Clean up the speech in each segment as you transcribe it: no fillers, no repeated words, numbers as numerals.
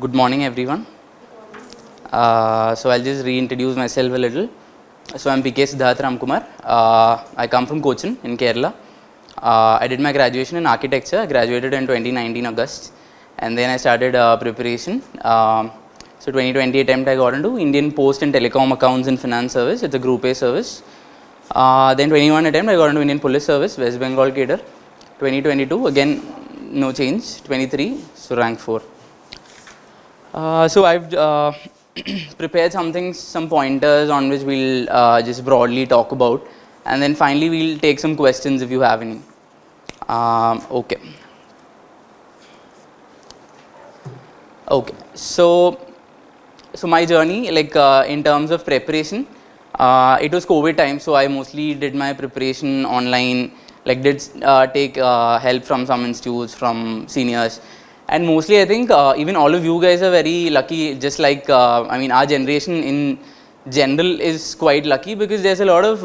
Good morning, everyone. So I'll just reintroduce myself a little. So I'm P K Sidharth Ramkumar. I come from Cochin in Kerala. I did my graduation in architecture. I graduated in 2019 August, and then I started preparation. So 2020 attempt I got into Indian Post and Telecom Accounts and Finance Service. It's a Group A service. Then 21 attempt I got into Indian Police Service, West Bengal cadre. 2022 again no change. 23 so rank 4. So I've prepared some pointers on which we'll just broadly talk about, and then finally we'll take some questions if you have any. Okay. So my journey, like in terms of preparation, it was COVID time, so I mostly did my preparation online. Like did take help from some institutes, from seniors. And mostly I think even all of you guys are very lucky, just like I mean our generation in general is quite lucky, because there's a lot of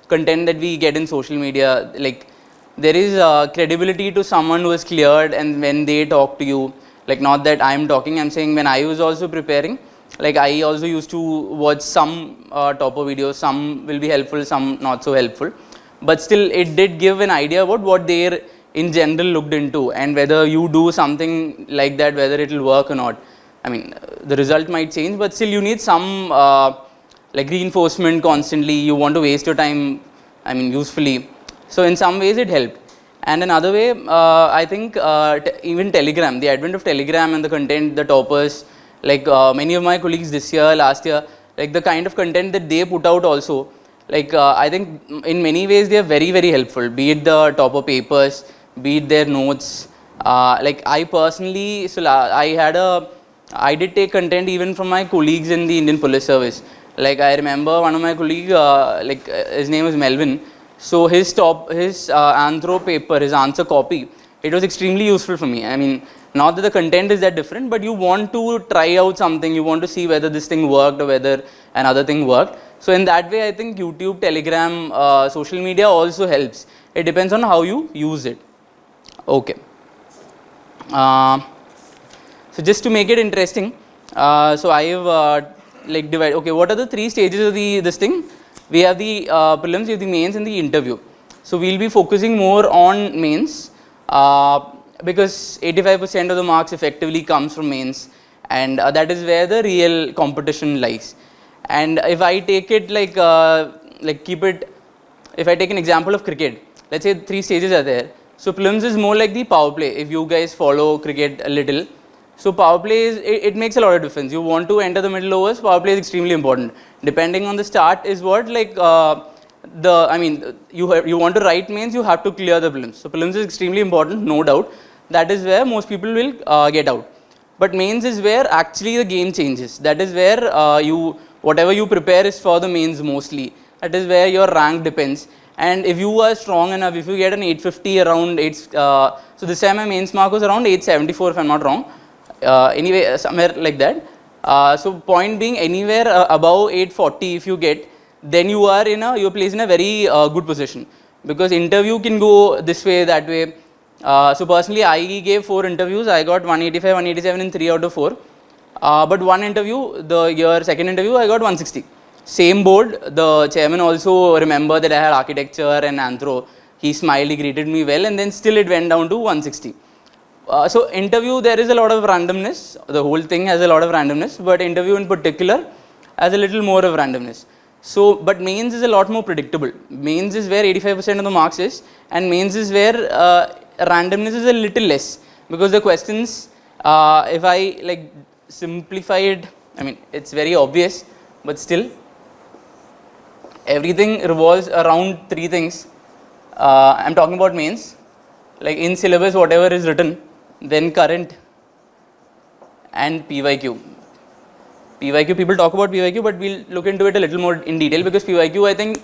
content that we get in social media. Like there is credibility to someone who is cleared, and when they talk to you, like not that I'm talking, I'm saying when I was also preparing, like I also used to watch some topper videos, some will be helpful, some not so helpful, but still it did give an idea about what they're in general looked into, and whether you do something like that, whether it will work or not. I mean, the result might change, but still you need some like reinforcement constantly. You want to waste your time, I mean, usefully. So in some ways it helped. And another way, I think even Telegram, the advent of Telegram and the content, the toppers, like many of my colleagues this year, last year, like the kind of content that they put out also, like I think in many ways they are very, very helpful, be it the topper papers, be it their notes. Like I personally, so I did take content even from my colleagues in the Indian Police Service. Like I remember one of my colleagues, his name is Melvin. So his anthro paper, his answer copy, it was extremely useful for me. I mean, not that the content is that different, but you want to try out something, you want to see whether this thing worked or whether another thing worked. So in that way, I think YouTube, Telegram, social media also helps. It depends on how you use it. Okay. So just to make it interesting, so I have like divided. Okay, what are the three stages of this thing? We have the prelims, we have the mains, and the interview. So we'll be focusing more on mains because 85% of the marks effectively comes from mains, and that is where the real competition lies. And if I take it if I take an example of cricket, let's say three stages are there. So prelims is more like the power play. If you guys follow cricket a little, so power play it makes a lot of difference. You want to enter the middle overs, power play is extremely important. Depending on the start is what, like you want to write mains, you have to clear the prelims. So prelims is extremely important, no doubt. That is where most people will get out. But mains is where actually the game changes. That is where whatever you prepare is for the mains mostly. That is where your rank depends. And if you are strong enough, if you get an 850 around 8, so this time my mains mark was around 874 if I'm not wrong. Anyway, somewhere like that. So point being, anywhere above 840 if you get, then you're placed in a very good position, because interview can go this way, that way. So personally, I gave 4 interviews. I got 185, 187 in 3 out of 4. But one interview, second interview, I got 160. Same board. The chairman also remembered that I had architecture and anthro. He smiled, he greeted me well, and then still it went down to 160. So interview, there is a lot of randomness. The whole thing has a lot of randomness, but interview in particular has a little more of randomness. So, but mains is a lot more predictable. Mains is where 85% of the marks is, and mains is where randomness is a little less, because the questions, if I like simplify it, I mean it's very obvious, but still everything revolves around 3 things. I'm talking about mains, like in syllabus whatever is written, then current and PYQ. PYQ, people talk about PYQ, but we'll look into it a little more in detail, because PYQ, I think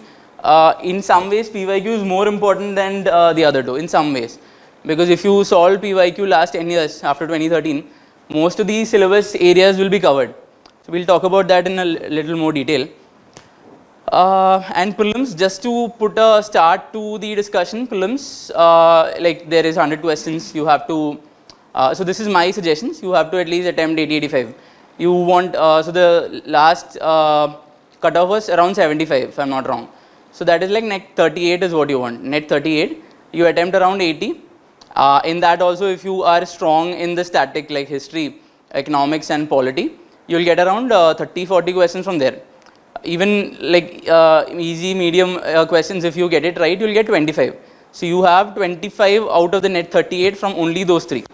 in some ways PYQ is more important than the other two in some ways, because if you solve PYQ last 10 years after 2013, most of these syllabus areas will be covered. So we'll talk about that in a little more detail. And prelims, just to put a start to the discussion, prelims, like there is 100 questions, you have to So this is my suggestions. You have to at least attempt 80-85. You want, so the last cutoff was around 75 if I'm not wrong. So that is like net 38 is what you want. Net 38, you attempt around 80. In that also, if you are strong in the static like history, economics and polity, you will get around 30-40 questions from there. Even like easy, medium questions, if you get it right, you will get 25. So you have 25 out of the net 38 from only those three.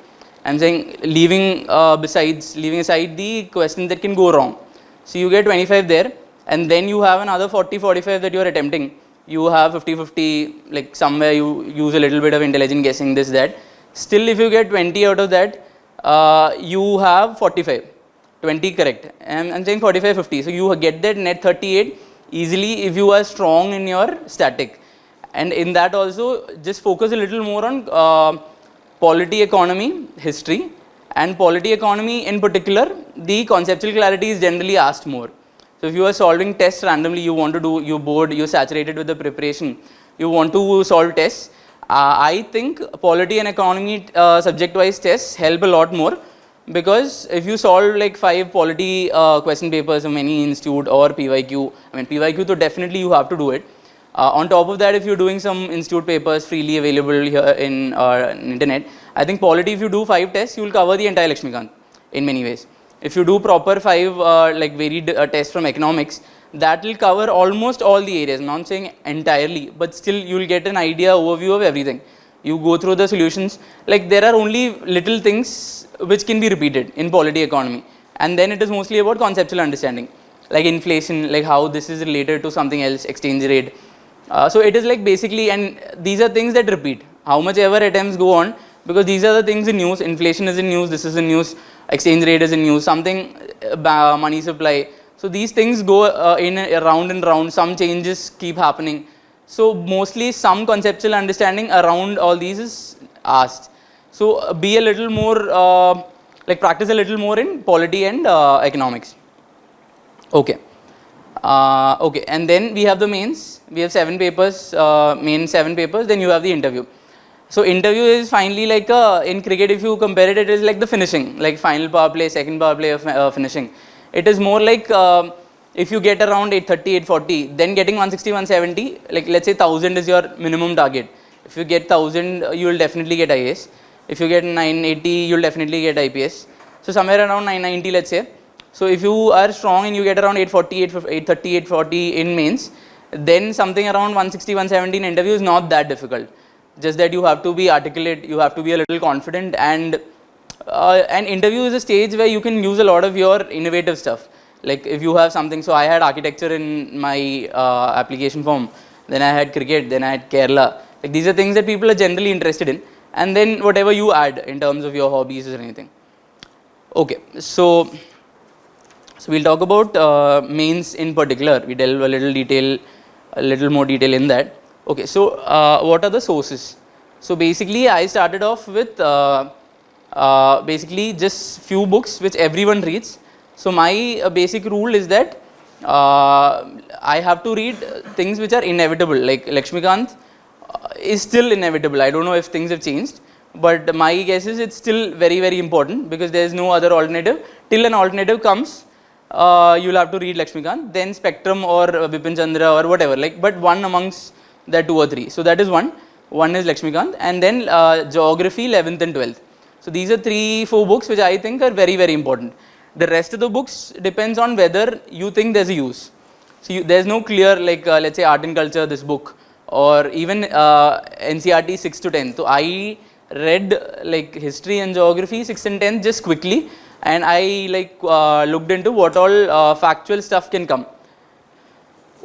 I'm saying leaving aside the questions that can go wrong. So you get 25 there, and then you have another 40-45 that you are attempting. You have 50-50, like somewhere you use a little bit of intelligent guessing, this, that. Still, if you get 20 out of that, you have 45. 20 correct. I'm saying 45-50. So you get that net 38 easily if you are strong in your static. And in that also, just focus a little more on polity, economy, history, and polity, economy in particular, the conceptual clarity is generally asked more. So if you are solving tests randomly, you want to do, you're bored, you're saturated with the preparation, you want to solve tests, I think polity and economy subject-wise tests help a lot more, because if you solve like 5 polity question papers of any institute or PYQ, I mean PYQ, so definitely you have to do it. On top of that, if you're doing some institute papers freely available here in internet, I think polity, if you do 5 tests, you will cover the entire Lakshmikant in many ways. If you do proper 5 like varied tests from economics, that will cover almost all the areas. I'm not saying entirely, but still you will get an idea, overview of everything. You go through the solutions, like there are only little things which can be repeated in polity, economy, and then it is mostly about conceptual understanding, like inflation, like how this is related to something else, exchange rate. So it is like basically, and these are things that repeat, how much ever attempts go on, because these are the things in news. Inflation is in news, this is in news, exchange rate is in news, something money supply. So these things go in round and round, some changes keep happening. So mostly some conceptual understanding around all these is asked. So be a little more, like practice a little more in polity and economics. Okay. Okay, and then we have the mains. We have 7 papers, main 7 papers, then you have the interview. So interview is finally like in cricket, if you compare it, it is like the finishing, like final power play, second power play of finishing. It is more like if you get around 830, 840, then getting 160, 170, like let's say 1000 is your minimum target. If you get 1000, you will definitely get IAS. If you get 980, you will definitely get IPS. So somewhere around 990, let's say. So if you are strong and you get around 840, 830, 840 in mains, then something around 160, 170 in interview is not that difficult. Just that you have to be articulate, you have to be a little confident, and an interview is a stage where you can use a lot of your innovative stuff. Like if you have something, so I had architecture in my application form, then I had cricket, then I had Kerala. Like these are things that people are generally interested in, and then whatever you add in terms of your hobbies or anything. Okay, so we'll talk about mains in particular. We delve a little more detail in that. Okay, so what are the sources? So basically, I started off with basically just few books which everyone reads. So my basic rule is that I have to read things which are inevitable. Like Lakshmikant is still inevitable. I don't know if things have changed, but my guess is it's still very, very important, because there is no other alternative. Till an alternative comes, you'll have to read Lakshmikant, then Spectrum or Bipin Chandra or whatever, like, but one amongst the 2 or 3. So that is one is Lakshmikant, and then Geography 11th and 12th. So these are 3-4 books which I think are very, very important. The rest of the books depends on whether you think there's a use. So there's no clear, like let's say art and culture, this book, or even NCERT 6 to 10. So I read like history and geography 6 and 10 just quickly, and I like looked into what all factual stuff can come.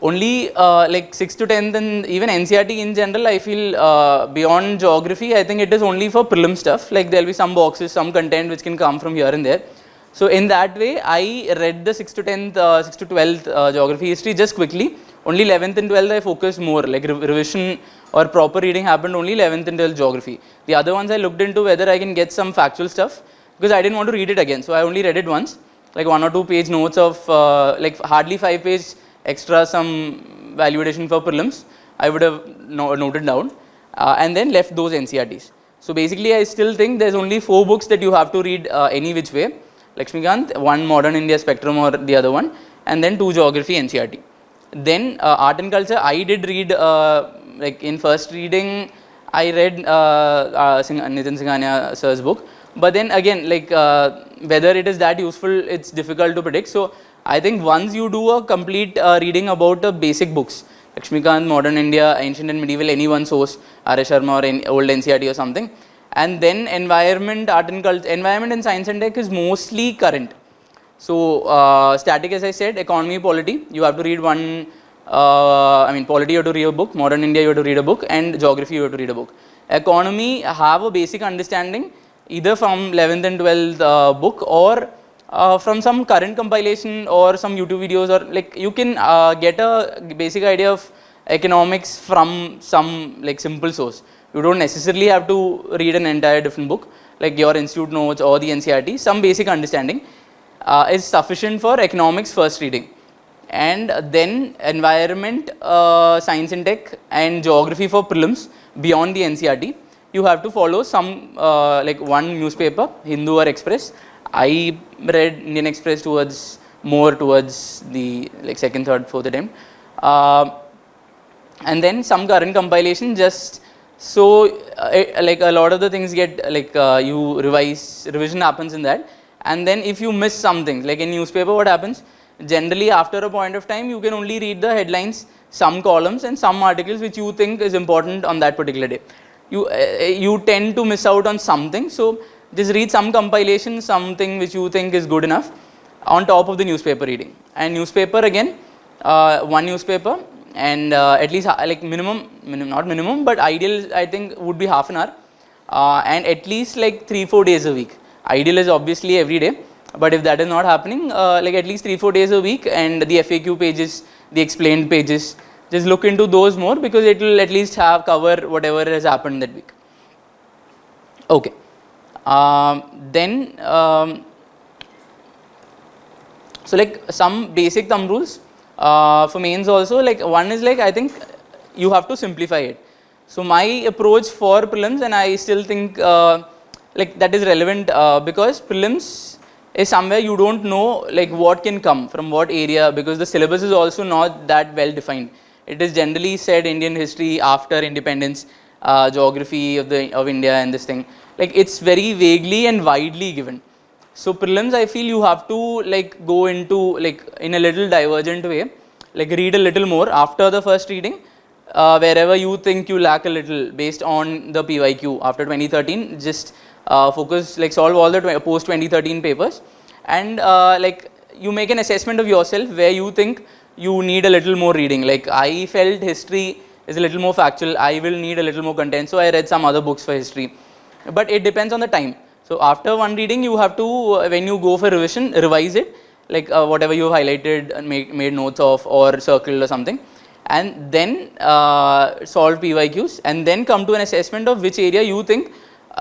Only like 6 to 10th and even NCERT in general, I feel beyond geography, I think it is only for prelim stuff. Like there will be some boxes, some content which can come from here and there. So in that way, I read the 6 to 10th, 6 to 12th geography history just quickly. Only 11th and 12th I focused more, like revision or proper reading happened only 11th and 12th geography. The other ones I looked into whether I can get some factual stuff, because I didn't want to read it again. So I only read it once, like 1 or 2 page notes of like hardly 5 page extra, some value addition for prelims I would have noted down, and then left those NCERTs. So basically I still think there's only 4 books that you have to read any which way. Lakshmikant, one Modern India Spectrum or the other one, and then 2 Geography NCERT. Then Art and Culture, I did read, like in first reading, I read Nitin Singhania sir's book. But then again, like whether it is that useful, it's difficult to predict. So I think once you do a complete reading about the basic books, Lakshmikant, Modern India, Ancient and Medieval, any one source, R.S. Sharma or any old NCERT or something, and then Environment, Art and Culture, Environment and Science and Tech is mostly current. So static, as I said, Economy, Polity, you have to read one. Polity you have to read a book, Modern India you have to read a book, and Geography you have to read a book. Economy, have a basic understanding either from 11th and 12th book or from some current compilation or some YouTube videos, or like you can get a basic idea of economics from some like simple source. You don't necessarily have to read an entire different book like your institute notes or the NCERT. Some basic understanding is sufficient for economics first reading. And then Environment, Science and Tech and Geography for prelims beyond the NCERT, you have to follow some like one newspaper, Hindu or Express. I read Indian Express more towards the like second, third, fourth attempt, and then some current compilation, just so like a lot of the things get like you revision happens in that. And then if you miss something like in newspaper, what happens generally after a point of time, you can only read the headlines, some columns and some articles which you think is important on that particular day. You tend to miss out on something, so just read some compilation, something which you think is good enough on top of the newspaper reading. And newspaper again, one newspaper, and at least like not minimum, but ideal I think would be half an hour, and at least like 3-4 days a week. Ideal is obviously every day, but if that is not happening, like at least 3-4 days a week, and the FAQ pages, the explained pages, just look into those more because it will at least cover whatever has happened that week. Okay. Then so like some basic thumb rules for mains also, like one is like I think you have to simplify it. So my approach for prelims, and I still think like that is relevant because prelims is somewhere you don't know like what can come from what area, because the syllabus is also not that well defined. It is generally said Indian history after independence, geography of India and this thing. Like it's very vaguely and widely given. So prelims I feel you have to like go into like in a little divergent way, like read a little more after the first reading, wherever you think you lack a little based on the PYQ after 2013, just focus, like solve all the post 2013 papers, and like you make an assessment of yourself where you think you need a little more reading. Like I felt history is a little more factual, I will need a little more content, so I read some other books for history, but it depends on the time. So after one reading you have to, when you go for revision, revise it, like whatever you have highlighted and made notes of or circled or something, and then solve PYQs, and then come to an assessment of which area you think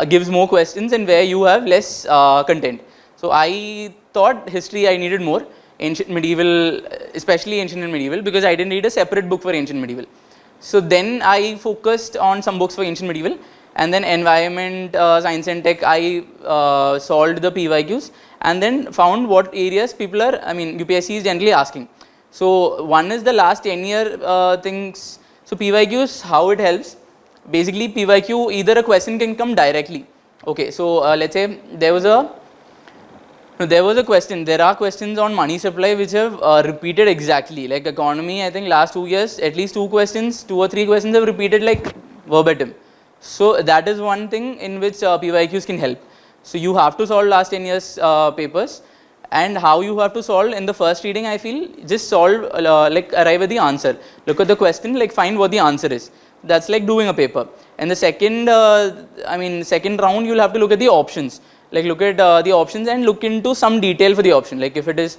gives more questions and where you have less content. So I thought history I needed more, ancient medieval, especially ancient and medieval, because I didn't read a separate book for ancient medieval. So then I focused on some books for ancient medieval, and then environment, science and tech, I solved the PYQs and then found what areas people are, UPSC is generally asking. So one is the last 10-year things. So PYQs, how it helps, basically PYQ, either a question can come directly. Okay, so let's say there was a question, there are questions on money supply which have repeated exactly, like economy, I think last 2 years, at least 2 or 3 questions have repeated like verbatim. So that is one thing in which PYQs can help. So you have to solve last 10 years papers, and how you have to solve in the first reading, I feel, just solve, like arrive at the answer. Look at the question, like find what the answer is. That's like doing a paper. And the second, second round, you'll have to look at the options. Like look at the options and look into some detail for the option. Like if it is,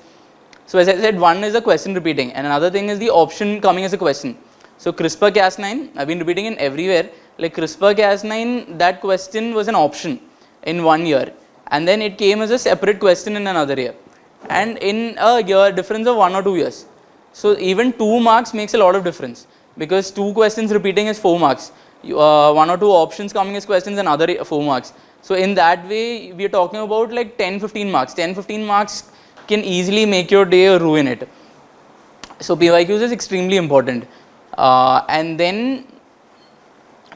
so as I said, one is a question repeating, and another thing is the option coming as a question. So CRISPR-Cas9, I've been repeating it everywhere. Like CRISPR-Cas9, that question was an option in 1 year, and then it came as a separate question in another year, and in a year difference of 1 or 2 years. So even 2 marks makes a lot of difference, because 2 questions repeating is 4 marks. 1 or 2 options coming as questions and other 4 marks. So in that way, we are talking about like 10-15 marks. 10-15 marks can easily make your day or ruin it. So PYQs is extremely important. And then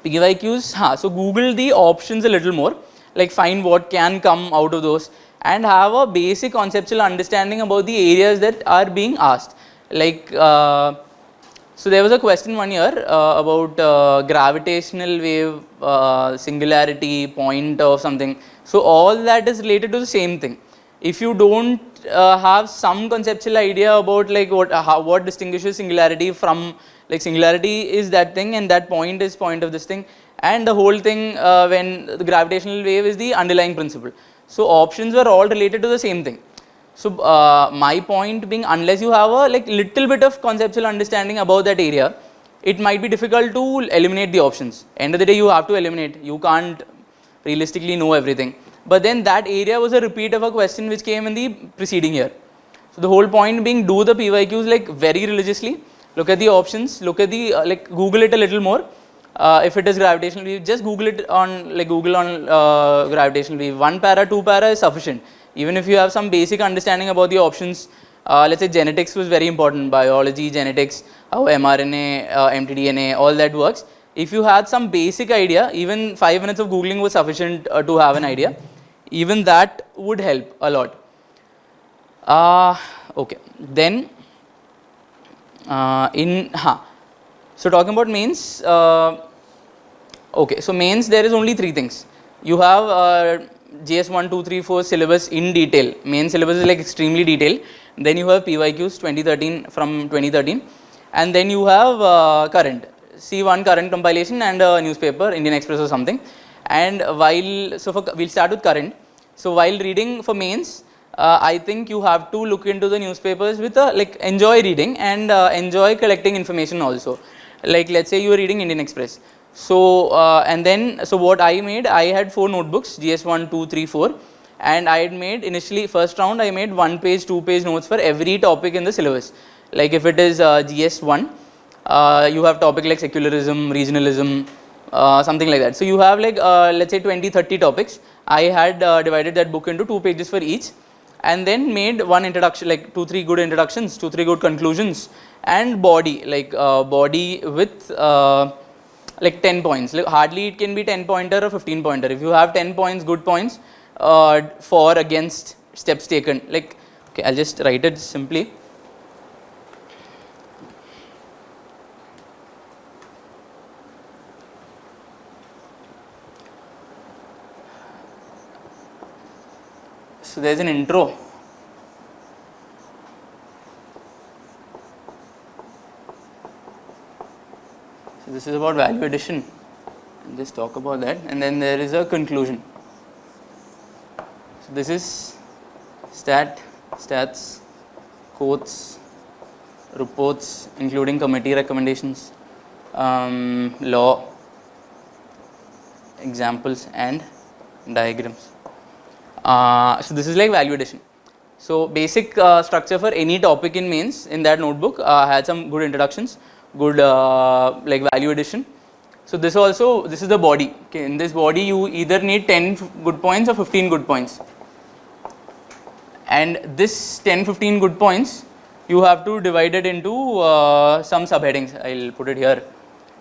PYQs, so Google the options a little more, like find what can come out of those, and have a basic conceptual understanding about the areas that are being asked. Like, so there was a question one year about gravitational wave, singularity, point or something. So all that is related to the same thing. If you don't have some conceptual idea about like what distinguishes singularity from, like singularity is that thing and that point is point of this thing, and the whole thing when the gravitational wave is the underlying principle. So options were all related to the same thing. So my point being, unless you have a like little bit of conceptual understanding about that area, it might be difficult to eliminate the options. End of the day, you have to eliminate. You can't realistically know everything. But then that area was a repeat of a question which came in the preceding year. So the whole point being, do the PYQs like very religiously. Look at the options. Look at the like Google it a little more. If it is gravitational wave, just Google it on like Google on gravitational wave. 1 para, 2 para is sufficient. Even if you have some basic understanding about the options, let's say genetics was very important, biology, genetics, how mRNA, mtDNA, all that works. If you had some basic idea, even 5 minutes of Googling was sufficient to have an idea. Even that would help a lot. Okay, then so talking about mains, okay, so mains there is only 3 things. You have GS 1, 2, 3, 4 syllabus in detail. Main syllabus is like extremely detailed. Then you have PYQs 2013 from 2013, and then you have current. C1 current compilation and a newspaper, Indian Express or something. And we'll start with current. So while reading for mains, I think you have to look into the newspapers with like enjoy reading and enjoy collecting information also. Like let's say you are reading Indian Express. So and then so what I made, I had 4 notebooks, GS 1, 2, 3, 4, and I had made initially first round I made 1 page, 2 page notes for every topic in the syllabus. Like if it is GS 1, you have topic like secularism, regionalism, something like that. So you have like let's say 20-30 topics. I had divided that book into 2 pages for each, and then made one introduction, like 2-3 good introductions, 2-3 good conclusions, and body, like body with like 10 points. Like hardly it can be 10 pointer or 15 pointer. If you have 10 points, good points, for, against, steps taken. Like okay, I'll just write it simply. So there's an intro. So this is about value addition. I'll just talk about that, and then there is a conclusion. So this is stats, quotes, reports, including committee recommendations, law, examples, and diagrams. So this is like value addition. So basic structure for any topic in mains in that notebook had some good introductions, good like value addition. So this is the body. Okay, in this body you either need 10 good points or 15 good points, and this 10-15 good points you have to divide it into some subheadings. I'll put it here.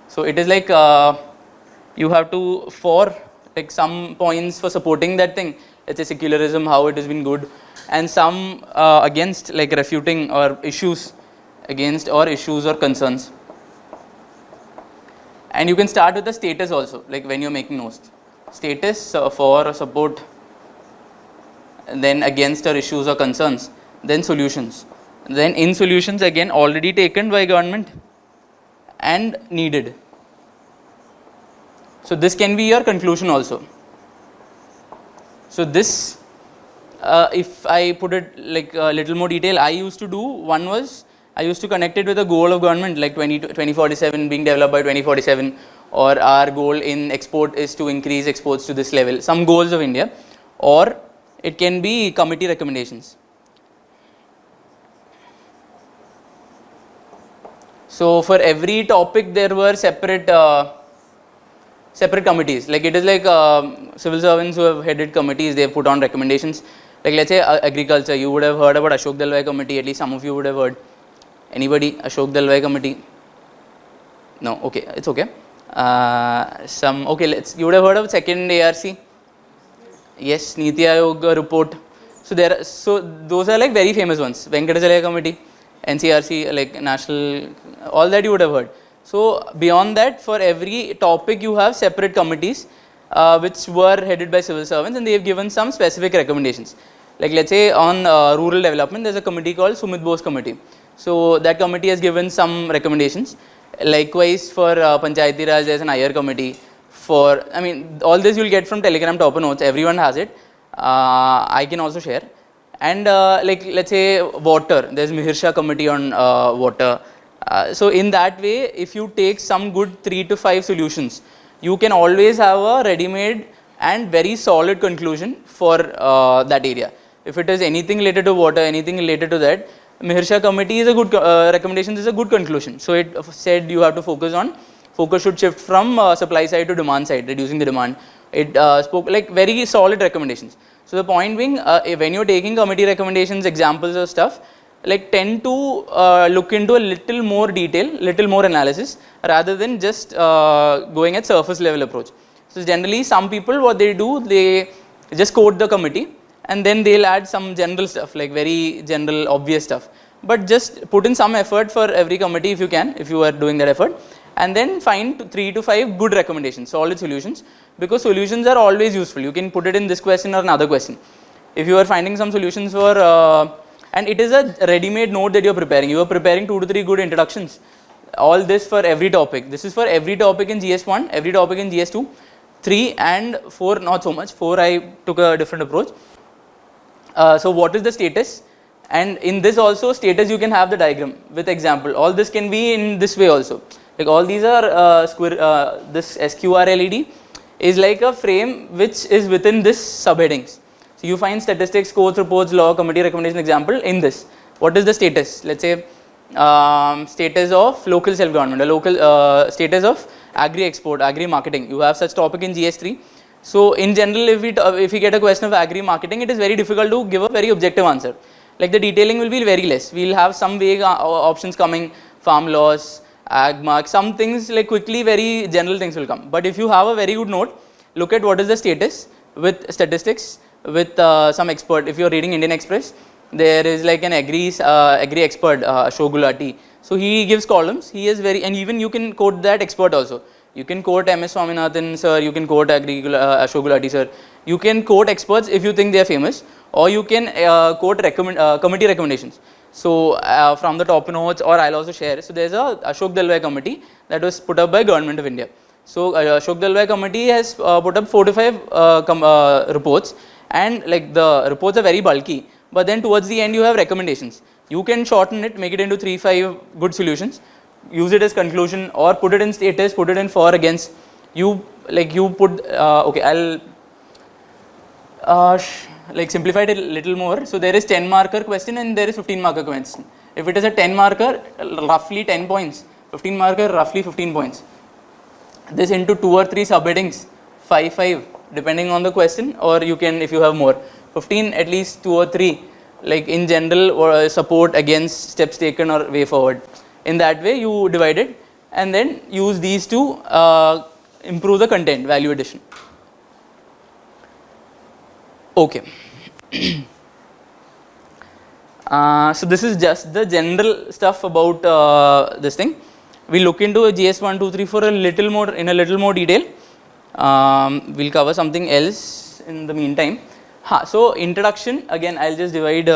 So it is like you have to, for like some points for supporting that thing, let's say secularism, how it has been good, and some against, like refuting or issues against, or issues or concerns. And you can start with the status also, like when you're making notes. Status for or support, and then against or issues or concerns, then solutions. Then in solutions again already taken by government and needed. So this can be your conclusion also. So this, if I put it like a little more detail, I used to do, one was, I used to connect it with a goal of government like 2047 being developed by 2047, or our goal in export is to increase exports to this level, some goals of India, or it can be committee recommendations. So for every topic there were separate separate committees. Like it is like civil servants who have headed committees, they have put on recommendations. Like let's say agriculture, you would have heard about Ashok Dalwai committee, at least some of you would have heard. Anybody? Ashok Dalwai committee? No, okay, it's okay. You would have heard of second ARC? Yes, Niti Aayog report. So those are like very famous ones. Venkatachalaya committee, NCRC, like national, all that you would have heard. So beyond that, for every topic you have separate committees which were headed by civil servants, and they have given some specific recommendations. Like let's say on rural development, there's a committee called Sumit Bose committee. So that committee has given some recommendations. Likewise for Panchayati Raj, there's an IR committee. For, I mean, all this you'll get from Telegram topper notes, everyone has it. I can also share. And like let's say water, there's Mihir committee on water. So in that way, if you take some good 3 to 5 solutions, you can always have a ready-made and very solid conclusion for that area. If it is anything related to water, anything related to that, Mihir committee is a good recommendations is a good conclusion. So it said you have to focus should shift from supply side to demand side, reducing the demand. It spoke like very solid recommendations. So the point being, when you're taking committee recommendations, examples of stuff, like tend to look into a little more detail, little more analysis, rather than just going at surface level approach. So generally some people, what they do, they just quote the committee and then they'll add some general stuff, like very general obvious stuff, but just put in some effort for every committee if you can, if you are doing that effort, and then find 3 to 5 good recommendations, solid solutions, because solutions are always useful. You can put it in this question or another question. If you are finding some solutions for and it is a ready-made note that you are preparing. You are preparing 2 to 3 good introductions. All this for every topic. This is for every topic in GS1, every topic in GS2, 3 and 4 not so much. 4 I took a different approach. So what is the status? And in this also status you can have the diagram with example. All this can be in this way also. Like all these are this SQR LED is like a frame which is within this subheadings. So you find statistics, codes, reports, law, committee recommendation example in this. What is the status? Let's say status of local self-government, a local status of agri-export, agri-marketing. You have such topic in GS3. So in general, if we get a question of agri-marketing, it is very difficult to give a very objective answer. Like the detailing will be very less. We'll have some vague options coming, farm laws, ag mark, some things like quickly very general things will come. But if you have a very good note, look at what is the status with statistics, with some expert. If you are reading Indian Express, there is like an agri expert, Ashok Gulati. So he gives columns. He is very, and even you can quote that expert also. You can quote MS Swaminathan sir, you can quote Ashok Gulati sir. You can quote experts if you think they are famous, or you can quote committee recommendations. So from the top notes, or I'll also share. So there's a Ashok Dalwai committee that was put up by Government of India. So Ashok Dalwai committee has put up 4 to 5 reports, and like the reports are very bulky. But then towards the end you have recommendations. You can shorten it, make it into 3-5 good solutions, use it as conclusion, or put it in status, put it in for, against. You put okay, I'll like simplify it a little more. So there is 10 marker question and there is 15 marker question. If it is a 10 marker, roughly 10 points, 15 marker, roughly 15 points. This into 2 or 3 subheadings, 5 depending on the question, or you can, if you have more, 15 at least 2 or 3, like in general, or support, against, steps taken, or way forward. In that way you divide it and then use these to improve the content, value addition. Okay. So this is just the general stuff about this thing. We look into GS 1, 2, 3, 4 a little more, in a little more detail. We'll cover something else in the meantime. So introduction, again I'll just divide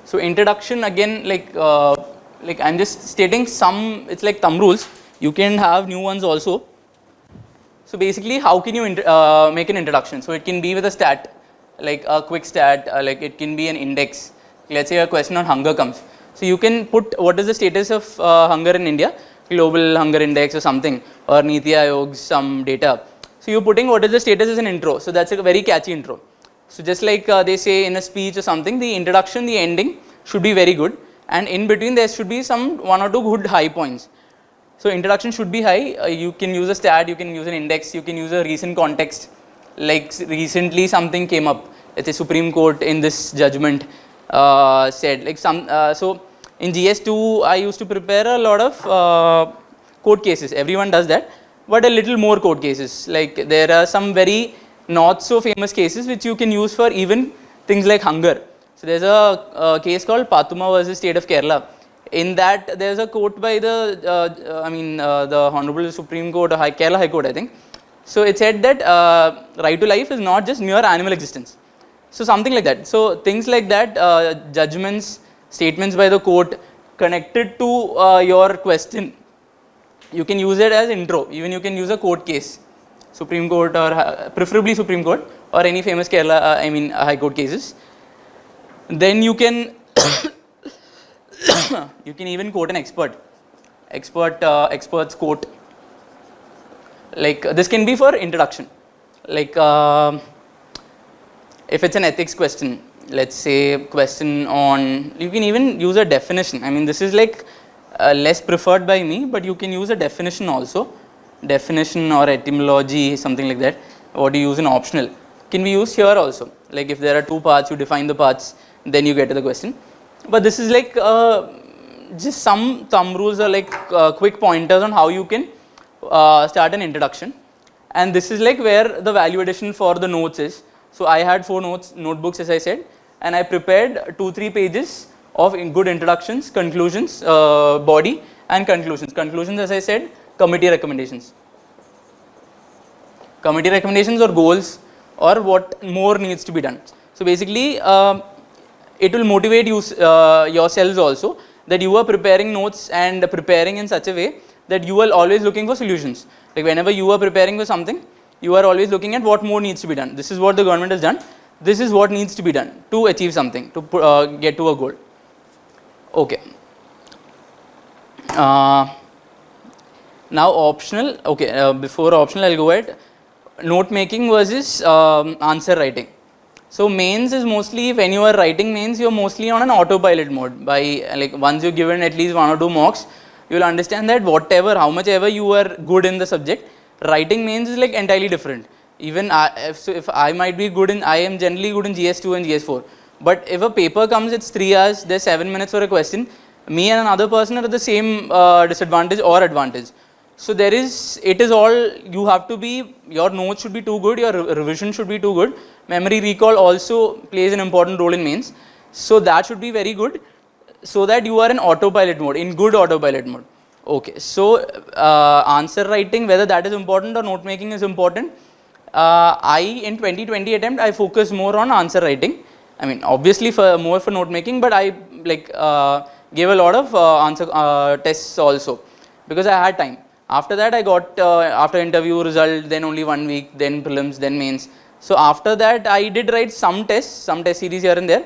so introduction, again, like I'm just stating some, it's like thumb rules. You can have new ones also. So basically, how can you make an introduction? So it can be with a stat, like a quick stat, like it can be an index. Let's say a question on hunger comes. So you can put what is the status of hunger in India, global hunger index or something, or Niti Aayog, some data. So you're putting what is the status as an intro. So that's a very catchy intro. So just like they say in a speech or something, the introduction, the ending should be very good, and in between there should be some 1 or 2 good high points. So introduction should be high. You can use a stat, you can use an index, you can use a recent context. Like recently something came up, it's a Supreme Court in this judgment said like some. So in GS2 I used to prepare a lot of court cases. Everyone does that, but a little more court cases. Like there are some very not so famous cases which you can use for even things like hunger. So there's a case called Patuma versus State of Kerala. In that there's a quote by the the Honorable Supreme Court, Kerala High Court, I think. So it said that right to life is not just mere animal existence. So something like that. So things like that, judgments, statements by the court connected to your question, you can use it as intro. Even you can use a court case, Supreme Court or preferably Supreme Court or any famous Kerala, High Court cases. Then you can you can even quote an expert's quote. Like this can be for introduction. Like if it's an ethics question, let's say question on, you can even use a definition. I mean, this is like less preferred by me, but you can use a definition also. Definition or etymology, something like that. What do you use in optional can be used here also. Like if there are 2 parts, you define the parts, then you get to the question. But this is like just some thumb rules or like quick pointers on how you can start an introduction. And this is like where the value addition for the notes is. So I had 4 notebooks, as I said, and I prepared 2-3 pages of good introductions, conclusions, body and conclusions. Conclusions, as I said, committee recommendations. Committee recommendations or goals or what more needs to be done. So basically it will motivate you yourselves also, that you are preparing notes and preparing in such a way that you are always looking for solutions. Like whenever you are preparing for something, you are always looking at what more needs to be done. This is what the government has done. This is what needs to be done to achieve something, to get to a goal. Okay. Now optional. Okay. Before optional, I'll go ahead. Note making versus answer writing. So mains is mostly, when you are writing mains, you are mostly on an autopilot mode. By like once you've given at least 1 or 2 mocks, you will understand that whatever, how much ever you are good in the subject, writing mains is like entirely different. Even if I might be good in, I am generally good in GS2 and GS4. But if a paper comes, it's 3 hours, there's 7 minutes for a question, me and another person are at the same disadvantage or advantage. So there is, it is all, you have to be, your notes should be too good, your revision should be too good, memory recall also plays an important role in mains. So that should be very good, so that you are in autopilot mode, in good autopilot mode. Okay, so answer writing, whether that is important or note making is important. In 2020 attempt, I focus more on answer writing. I mean, obviously more for note making, but I like gave a lot of answer tests also, because I had time. After that, I got after interview result, then only 1 week, then prelims, then mains. So after that, I did write some tests, some test series here and there,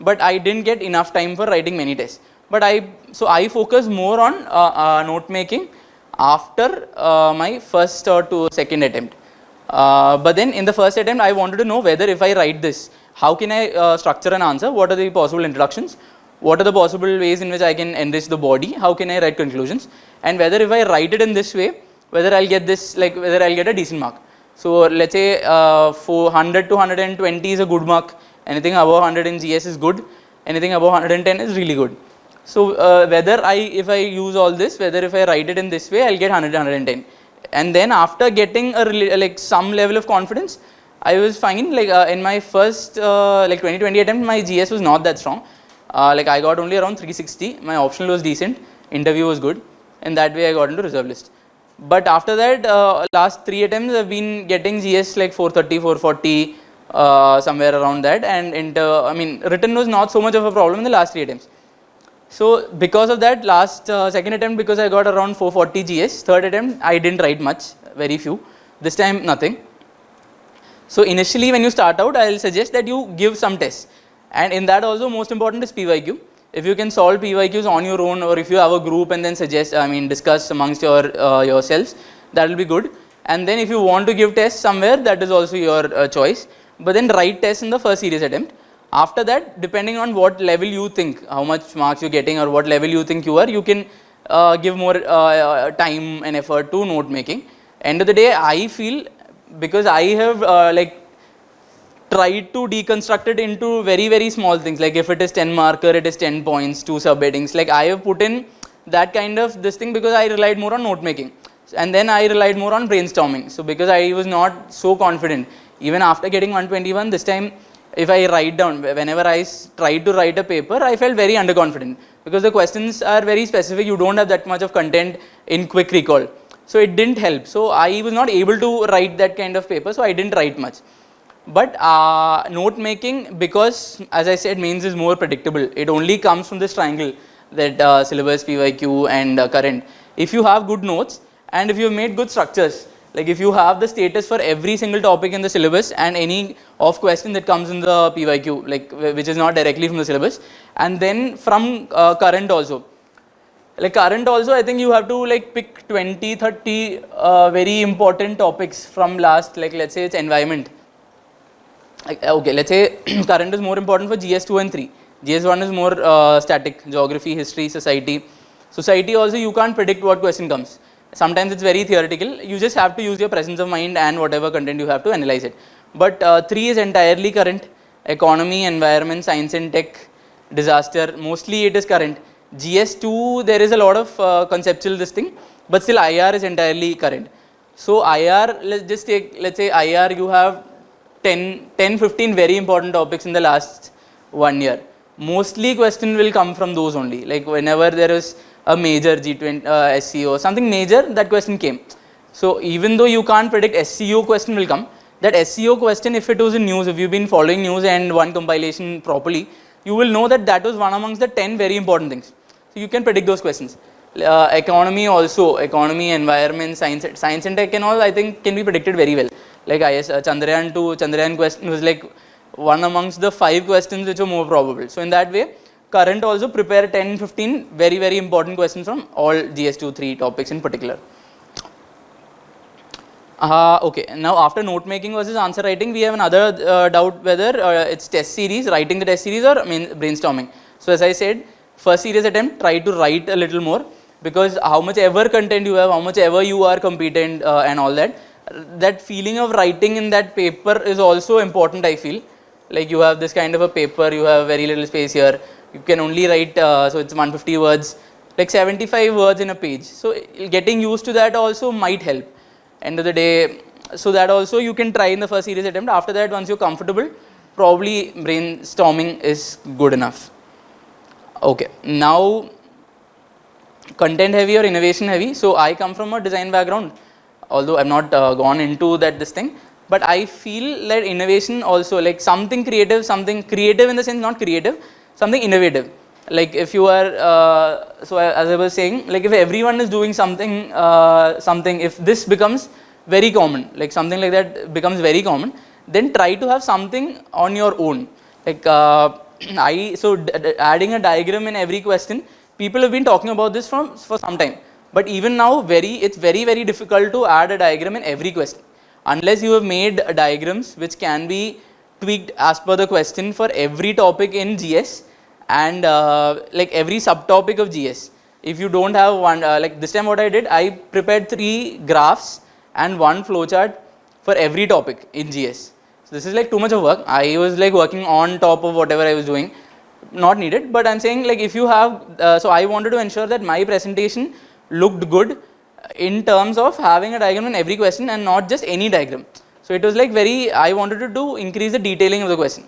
but I didn't get enough time for writing many tests. But I focus more on note making after my first or second attempt. But then in the first attempt, I wanted to know whether if I write this, how can I structure an answer? What are the possible introductions? What are the possible ways in which I can enrich the body? How can I write conclusions? And whether if I write it in this way, whether I'll get this, like whether I'll get a decent mark. So let's say 400 to 120 is a good mark. Anything above 100 in GS is good. Anything above 110 is really good. So whether if I use all this, whether if I write it in this way, I'll get 100, 110. And then after getting like some level of confidence, I was fine. Like in my first like 2020 attempt, my GS was not that strong. Like I got only around 360. My optional was decent. Interview was good. And that way I got into reserve list. But after that, last 3 attempts I've been getting GS like 430, 440, somewhere around that. And written was not so much of a problem in the last 3 attempts. So because of that, last second attempt, because I got around 440 GS, third attempt I didn't write much, very few. This time nothing. So initially when you start out, I will suggest that you give some tests. And in that also most important is PYQ. If you can solve PYQs on your own, or if you have a group and then discuss amongst yourselves, that will be good. And then if you want to give tests somewhere, that is also your choice. but then write tests in the first serious attempt. After that, depending on what level you think, how much marks you're getting or what level you think you are, you can give more time and effort to note making. End of the day, I feel, because I have tried to deconstruct it into very small things, like if it is 10 marker, it is 10 points, 2 subheadings. Like I have put in that kind of this thing because I relied more on note making, and then I relied more on brainstorming. So because I was not so confident, even after getting 121, this time if I write down, whenever I tried to write a paper, I felt very underconfident because the questions are very specific. You don't have that much of content in quick recall, so it didn't help. So I was not able to write that kind of paper, so I didn't write much. But note making, because as I said, mains is more predictable. It only comes from this triangle, that syllabus, PYQ and current. If you have good notes and if you have made good structures, like if you have the status for every single topic in the syllabus and any off question that comes in the PYQ, like which is not directly from the syllabus, and then from current also. Like current also, I think you have to like pick 20, 30 very important topics from last, like let's say it's environment. Okay, let's say current is more important for GS2 and 3. GS1 is more static, geography, history, society. Society also you can't predict what question comes. Sometimes it's very theoretical. You just have to use your presence of mind and whatever content you have to analyze it. But 3 is entirely current. Economy, environment, science and tech, disaster, mostly it is current. GS2 there is a lot of conceptual this thing, but still IR is entirely current. So IR, let's say IR you have 10-15 very important topics in the last 1 year. Mostly question will come from those only. Like whenever there is a major G20 SEO, something major, that question came. So even though you can't predict SEO question will come, that SEO question, if it was in news, if you've been following news and one compilation properly, you will know that that was one amongst the 10 very important things. So you can predict those questions. Economy also, economy, environment, science and tech and all, I think can be predicted very well. Like IS, Chandrayaan to Chandrayaan question was like one amongst the 5 questions which are more probable. So in that way, current also prepare 10-15 very important questions from all GS2 3 topics in particular. Okay, now after note making versus answer writing, we have another doubt whether it's test series, writing the test series or brainstorming. So as I said, first serious attempt, try to write a little more, because how much ever content you have, how much ever you are competent and all that, that feeling of writing in that paper is also important, I feel. Like you have this kind of a paper, you have very little space here, you can only write, so it's 150 words, like 75 words in a page. So getting used to that also might help. End of the day, so that also you can try in the first serious attempt. After that, once you're comfortable, probably brainstorming is good enough. Okay, now content heavy or innovation heavy. So I come from a design background, although I've not gone into this thing, but I feel that innovation also, like something creative in the sense not creative, something innovative. Like if you are, so as I was saying, like if everyone is doing something, if this becomes very common, like something like that becomes very common, then try to have something on your own. Like adding a diagram in every question, people have been talking about this for some time, but even now it's very difficult to add a diagram in every question, unless you have made diagrams which can be tweaked as per the question for every topic in GS and like every subtopic of GS. If you don't have one, like this time what I did, I prepared 3 graphs and 1 flowchart for every topic in GS. So this is like too much of work. I was like working on top of whatever I was doing, not needed, but I'm saying like if you have, so I wanted to ensure that my presentation looked good in terms of having a diagram in every question and not just any diagram. So it was like I wanted to increase the detailing of the question.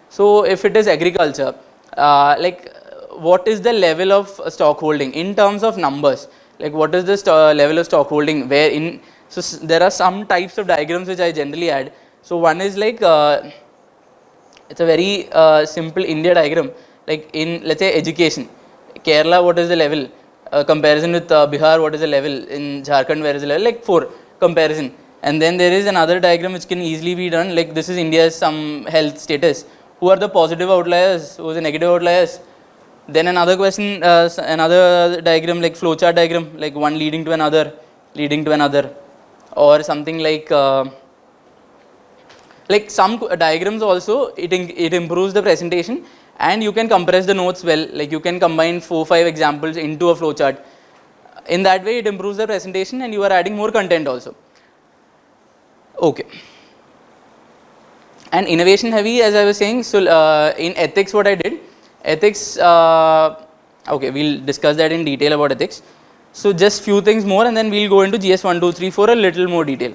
So if it is agriculture, like what is the level of stock holding in terms of numbers, like what is the level of stock holding, so there are some types of diagrams which I generally add. So one is like it's a very simple India diagram, like in let's say education, Kerala what is the level, comparison with Bihar what is the level, in Jharkhand where is the level, like 4 comparison. And then there is another diagram which can easily be done, like this is India's some health status, who are the positive outliers, who are the negative outliers. Then another question, another diagram like flowchart diagram, like one leading to another, or something like like some diagrams also, it improves the presentation, and you can compress the notes well, like you can combine 4-5 examples into a flowchart. In that way it improves the presentation and you are adding more content also. Okay. And innovation heavy, as I was saying, so in ethics what I did, ethics, okay, we'll discuss that in detail about ethics. So just few things more and then we'll go into GS 1, 2, 3, 4 a little more detail.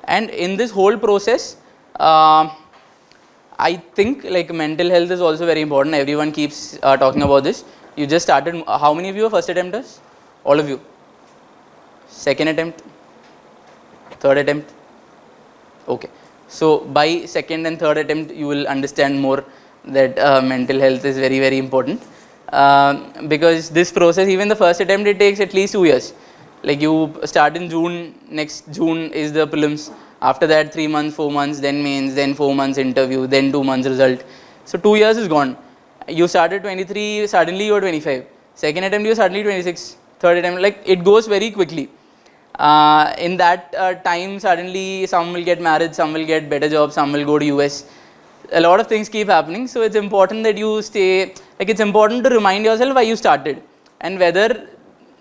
And in this whole process, I think like mental health is also very important. Everyone keeps talking about this. You just started, how many of you are first attempters? All of you? Second attempt? Third attempt? Okay. So by second and third attempt you will understand more that mental health is very, very important, because this process, even the first attempt, it takes at least 2 years. Like you start in June, next June is the prelims, after that 3 months, 4 months, then mains, then 4 months interview, then 2 months result. So 2 years is gone. You started 23, suddenly you are 25. Second attempt you are suddenly 26. Third attempt, like it goes very quickly. In that time suddenly some will get married, some will get better jobs, some will go to US. A lot of things keep happening, so it's important that you stay, like it's important to remind yourself why you started and whether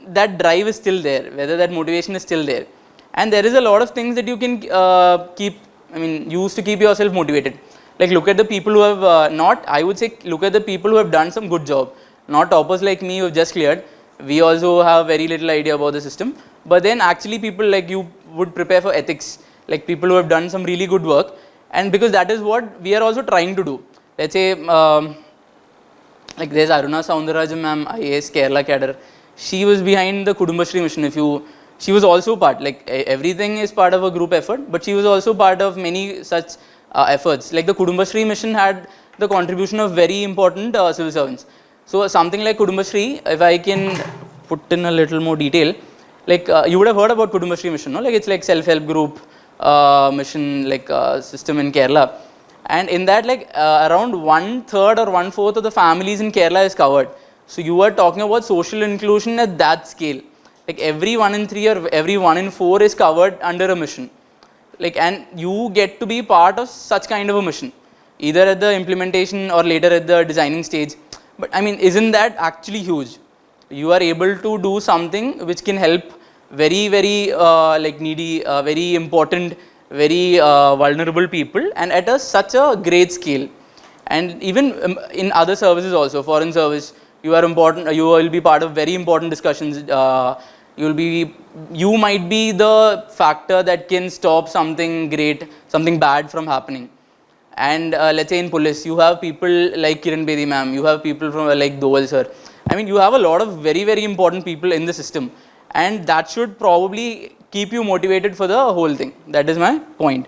that drive is still there, whether that motivation is still there. And there is a lot of things that you can use to keep yourself motivated. Like look at the people who have look at the people who have done some good job, not toppers like me who have just cleared. We also have very little idea about the system, but then actually people like you would prepare for ethics, like people who have done some really good work, and because that is what we are also trying to do. Let's say like there's Aruna Soundararajan ma'am, IAS Kerala cadre. She was behind the Kudumbashree mission. She was also part, like everything is part of a group effort, but she was also part of many such efforts. Like the Kudumbashree mission had the contribution of very important civil servants. So something like Kudumbashree, if I can put in a little more detail, like you would have heard about Kudumbashree mission, no? Like it's like self-help group mission, like system in Kerala, and in that like around 1/3 or 1/4 of the families in Kerala is covered. So you are talking about social inclusion at that scale. Like every 1 in 3 or every 1 in 4 is covered under a mission. Like, and you get to be part of such kind of a mission, either at the implementation or later at the designing stage. But I mean, isn't that actually huge? You are able to do something which can help very, very like needy, very important, very vulnerable people, and at such a great scale. And even in other services also, foreign service, you are important. You will be part of very important discussions. You might be the factor that can stop something great, something bad from happening. And let's say in police, you have people like Kiran Bedi ma'am, you have people from like Dowal sir. I mean, you have a lot of very, very important people in the system, and that should probably keep you motivated for the whole thing. That is my point.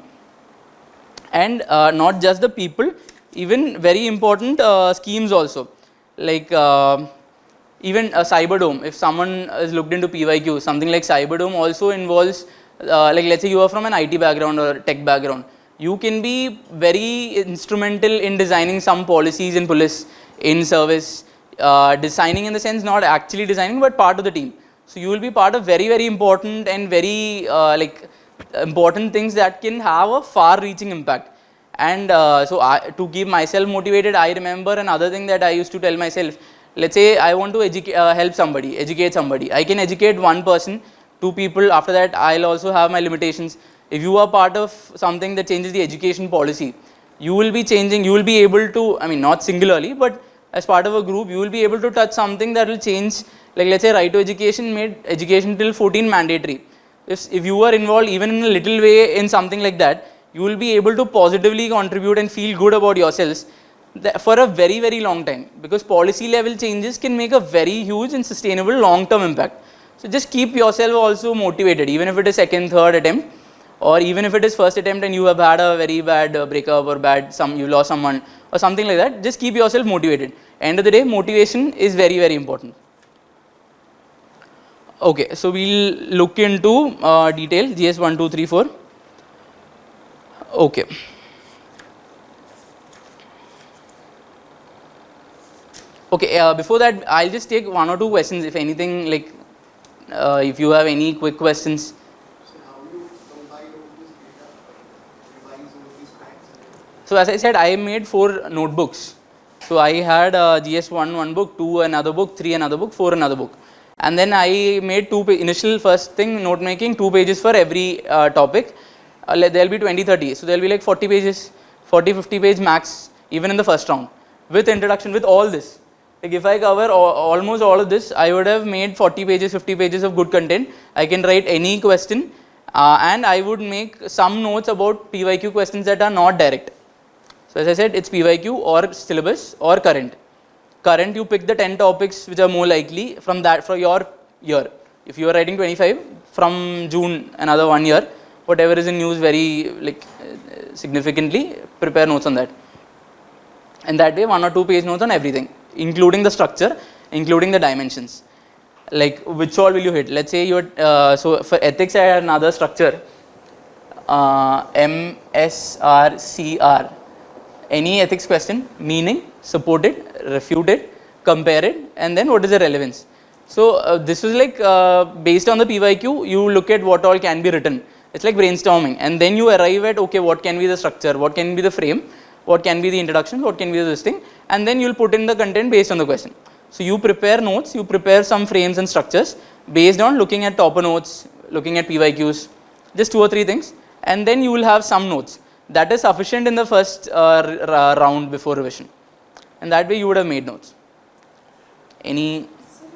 And not just the people, even very important schemes also, like even a Cyberdome. If someone has looked into PYQ, something like Cyberdome also involves, like let's say you are from an IT background or tech background, you can be very instrumental in designing some policies in police, in service, designing in the sense not actually designing but part of the team. So you will be part of very, very important and very like important things that can have a far reaching impact. And to keep myself motivated, I remember another thing that I used to tell myself. Let's say I want to help somebody, educate somebody. I can educate one person, 2 people. After that, I'll also have my limitations. If you are part of something that changes the education policy, you will be changing, you will be able to, I mean not singularly, but as part of a group, you will be able to touch something that will change. Like let's say right to education made education till 14 mandatory. If you are involved even in a little way in something like that, you will be able to positively contribute and feel good about yourselves for a very, very long time, because policy level changes can make a very huge and sustainable long term impact. So just keep yourself also motivated, even if it is second, third attempt, or even if it is first attempt and you have had a very bad breakup or you lost someone or something like that. Just keep yourself motivated. End of the day, motivation is very, very important. Okay, so we'll look into detail GS 1, 2, 3, 4. Okay. Okay, before that, I'll just take 1 or 2 questions, if anything, like if you have any quick questions. So how you compile all this data, revise all these facts? So as I said, I made 4 notebooks. So I had GS1 one book, 2 another book, 3 another book, 4 another book. And then I made initial first thing note making, 2 pages for every topic. There will be 20, 30. So there will be like 40 pages, 40, 50 page max even in the first round with introduction, with all this. Like if I cover almost all of this, I would have made 40 pages, 50 pages of good content. I can write any question and I would make some notes about PYQ questions that are not direct. So as I said, it's PYQ or syllabus or current. Current, you pick the 10 topics which are more likely from that for your year. If you are writing 25, from June another 1 year, whatever is in news very significantly, prepare notes on that. And that way 1 or 2 page notes on everything, including the structure, including the dimensions. Like which all will you hit? Let's say you so for ethics I had another structure, MSRCR. Any ethics question, meaning, support it, refute it, compare it, and then what is the relevance. So this is like based on the PYQ, you look at what all can be written. It's like brainstorming, and then you arrive at, okay, what can be the structure, what can be the frame, what can be the introduction, what can be this thing, and then you'll put in the content based on the question. So you prepare notes, you prepare some frames and structures based on looking at topper notes, looking at PYQs, just 2 or 3 things, and then you will have some notes. That is sufficient in the first round before revision, and that way you would have made notes. Any? So,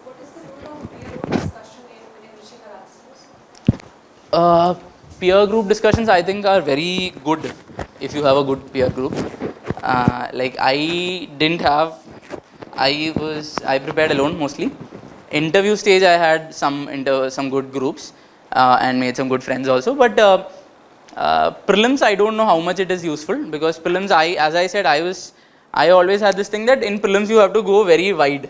what is the role of peer group discussion in enriching our answers? Peer group discussions I think are very good if you have a good peer group. Like I didn't have, I prepared alone mostly. Interview stage I had some good groups and made some good friends also, but prelims I don't know how much it is useful, because prelims as I said, I always had this thing that in prelims you have to go very wide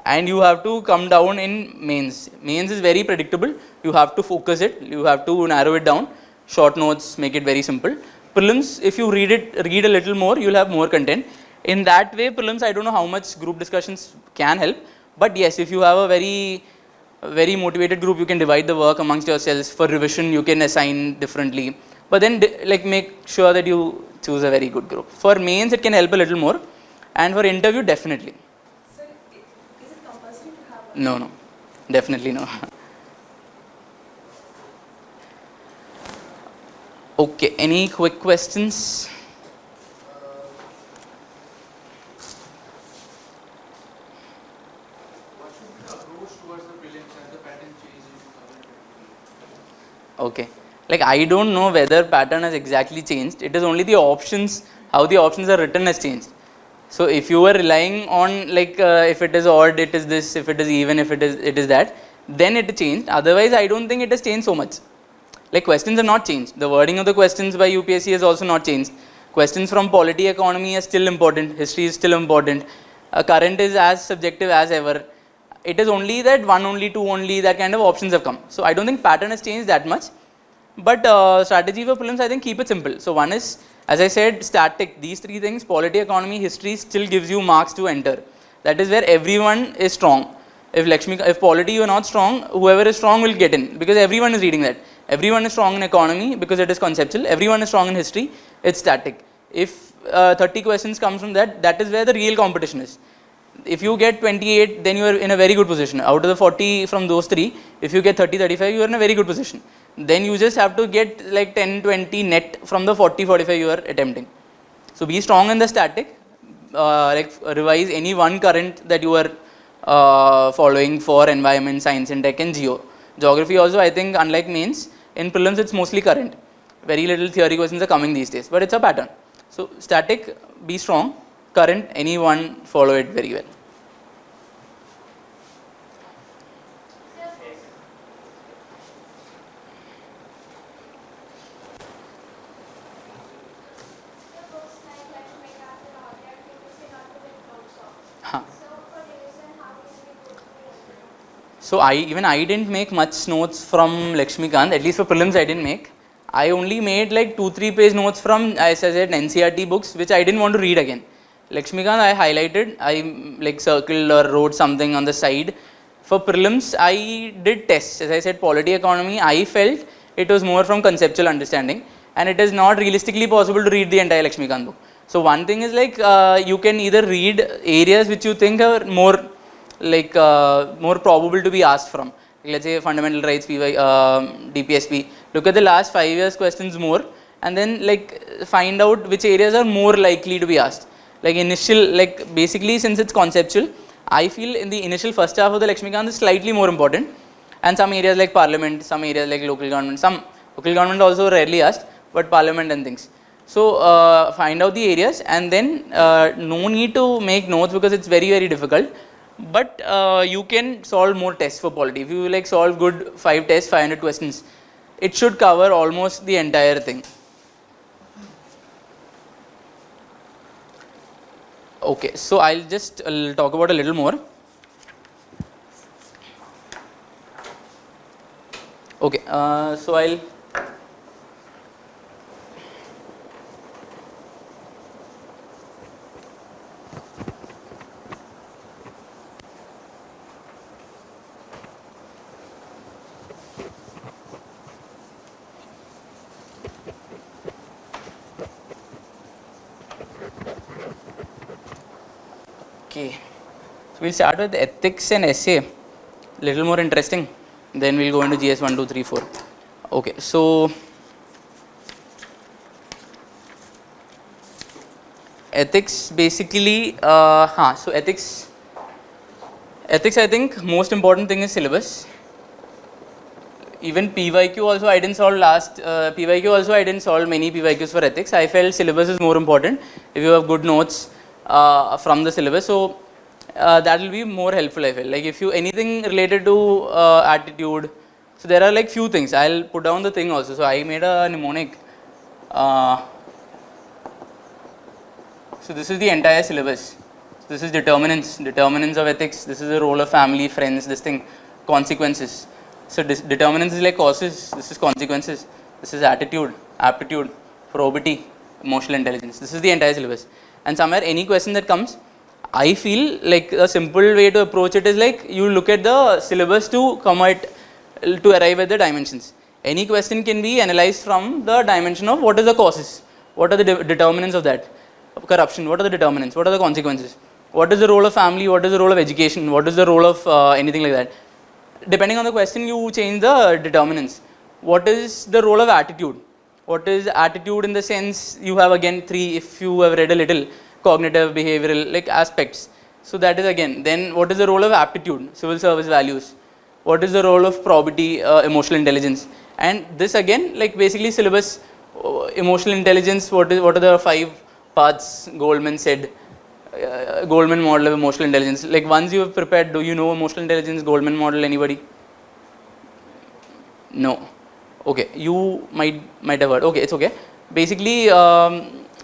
and you have to come down in mains. Mains is very predictable, you have to focus it, you have to narrow it down, short notes, make it very simple. Prelims, if you read a little more, you'll have more content. In that way, prelims I don't know how much group discussions can help, but yes, if you have a very motivated group, you can divide the work amongst yourselves. For revision you can assign differently, but then like make sure that you choose a very good group. For mains it can help a little more, and for interview definitely. So, is it compulsory to have No, definitely no. Okay, any quick questions? What should be the approach towards the prelims as the pattern change in 2023? Okay, like I don't know whether pattern has exactly changed. It is only the options, how the options are written has changed. So if you were relying on like if it is odd it is this, if it is even, if it is that, then it changed. Otherwise I don't think it has changed so much. Like questions have not changed. The wording of the questions by UPSC has also not changed. Questions from polity, economy are still important. History is still important. Current is as subjective as ever. It is only that 1 only, 2 only, that kind of options have come. So I don't think pattern has changed that much. But strategy for prelims, I think keep it simple. So one is, as I said, static. These 3 things, polity, economy, history, still gives you marks to enter. That is where everyone is strong. If polity you are not strong, whoever is strong will get in, because everyone is reading that. Everyone is strong in economy because it is conceptual. Everyone is strong in history. It's static. If 30 questions comes from that, that is where the real competition is. If you get 28, then you are in a very good position. Out of the 40 from those 3, if you get 30, 35, you are in a very good position. Then you just have to get like 10, 20 net from the 40, 45 you are attempting. So be strong in the static. Like revise any one current that you are following for environment, science and tech and geo. Geography also, I think, unlike mains, in prelims it's mostly current. Very little theory questions are coming these days, but it's a pattern. So static, be strong. Current, any one, follow it very well. Huh. So even I didn't make much notes from Lakshmikant, at least for prelims I didn't make. I only made like 2-3 page notes from, as I said, NCERT books, which I didn't want to read again. Lakshmikant I highlighted, I like circled or wrote something on the side. For prelims I did tests, as I said, polity, economy, I felt it was more from conceptual understanding. and it is not realistically possible to read the entire Lakshmikant book. So one thing is like you can either read areas which you think are more like more probable to be asked from. Let's say fundamental rights, DPSP. Look at the last 5 years questions more, and then like find out which areas are more likely to be asked. Like initial, like basically since it's conceptual, I feel in the initial first half of the Lakshmikant is slightly more important, and some areas like parliament, some areas like local government, some local government also rarely asked, but parliament and things. So find out the areas, and then no need to make notes because it's very difficult. But you can solve more tests for polity. If you like solve good 5 tests, 500 questions, it should cover almost the entire thing. Okay, so I'll just talk about a little more. Okay, so I'll okay, so we'll start with ethics and essay, little more interesting, then we'll go into GS 1, 2, 3, 4. Okay, so ethics basically, so ethics I think most important thing is syllabus. Even PYQ also I didn't solve PYQ also I didn't solve many PYQs for ethics. I felt syllabus is more important if you have good notes from the syllabus, so that will be more helpful. I feel like if you anything related to attitude, so there are like few things. I'll put down the thing also. So I made a mnemonic. So this is the entire syllabus. This is determinants of ethics. This is the role of family, friends, this thing, consequences. So determinants is like causes, this is consequences, this is attitude, aptitude, probity, emotional intelligence. This is the entire syllabus. And somewhere any question that comes, I feel like a simple way to approach it is like you look at the syllabus to arrive at the dimensions. Any question can be analyzed from the dimension of what is the causes, what are the determinants of that, corruption, what are the determinants, what are the consequences, what is the role of family, what is the role of education, what is the role of anything like that. Depending on the question, you change the determinants. What is the role of attitude? What is attitude in the sense you have again 3, if you have read a little, cognitive, behavioral, like aspects. So that is again. Then what is the role of aptitude? Civil service values. What is the role of probity, emotional intelligence? And this again, like basically syllabus, emotional intelligence. What are the 5 paths Goldman said? Goldman model of emotional intelligence. Like once you have prepared, do you know emotional intelligence, Goldman model, anybody? No. Okay, you might have heard. Okay, it's okay. Basically,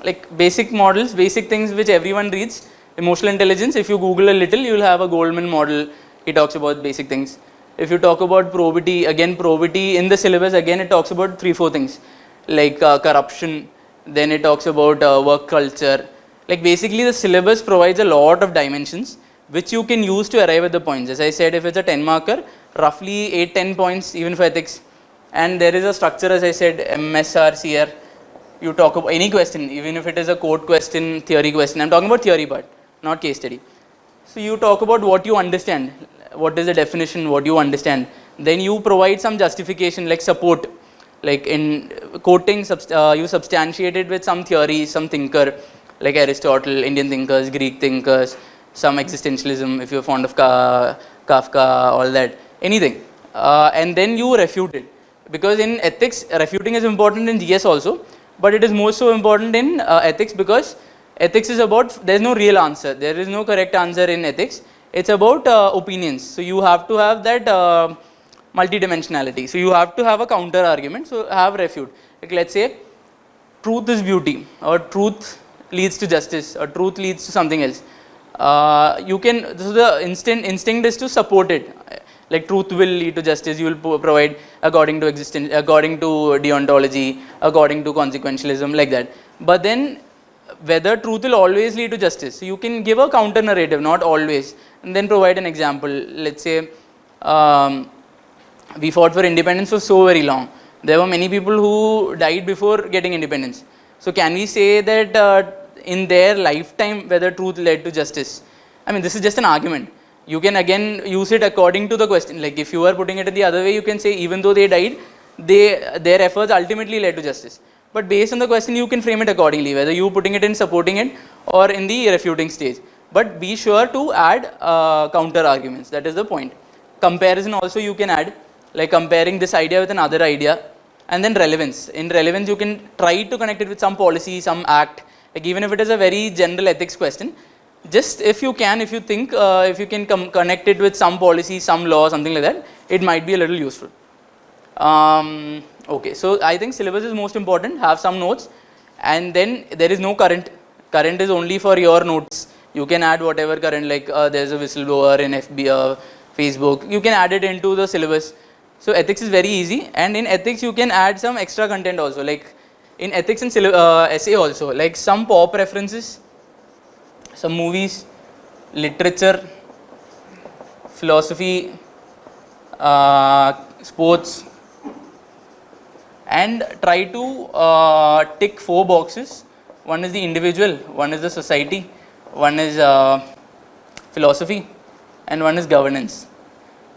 like basic models, basic things which everyone reads. Emotional intelligence, if you Google a little, you will have a Goldman model. It talks about basic things. If you talk about probity, again probity in the syllabus, again it talks about 3-4 things. Like corruption, then it talks about work culture. Like basically the syllabus provides a lot of dimensions which you can use to arrive at the points. As I said, if it's a 10 marker, roughly 8-10 points even for ethics. And there is a structure, as I said, MSRCR. You talk about any question, even if it is a code question, theory question. I'm talking about theory part, not case study. So you talk about what you understand, what is the definition, what you understand. Then you provide some justification like support. Like in quoting, you substantiate it with some theory, some thinker, like Aristotle, Indian thinkers, Greek thinkers, some existentialism, if you're fond of Kafka, all that, anything. And then you refute it. Because in ethics, refuting is important in GS also, but it is more so important in ethics because ethics is about, there is no real answer, there is no correct answer in ethics, it's about opinions. So you have to have that multidimensionality. So you have to have a counter argument, so have refute. Like let's say, truth is beauty, or truth leads to justice, or truth leads to something else. You can, so the instinct is to support it. Like truth will lead to justice, you will provide according to existence, according to deontology, according to consequentialism, like that. But then whether truth will always lead to justice, so you can give a counter narrative, not always, and then provide an example. Let's say we fought for independence for so very long, There were many people who died before getting independence. So can we say that in their lifetime whether truth led to justice? I mean, this is just an argument. You can again use it according to the question. Like if you are putting it the other way, you can say even though they died, their efforts ultimately led to justice. But based on the question, you can frame it accordingly, whether you putting it in supporting it or in the refuting stage. But be sure to add counter arguments. That is the point. Comparison also you can add, like comparing this idea with another idea, and then relevance. In relevance, you can try to connect it with some policy, some act. Like even if it is a very general ethics question, just if you can, if you think, if you can connect it with some policy, some law, something like that, it might be a little useful. Okay, so I think syllabus is most important. Have some notes, and then there is no current. Current is only for your notes. You can add whatever current, like there's a whistleblower in FB, Facebook. You can add it into the syllabus. So ethics is very easy, and in ethics you can add some extra content also. Like in ethics and essay also, like some pop references, some movies, literature, philosophy, sports, and try to tick 4 boxes. One is the individual, one is the society, one is philosophy, and one is governance.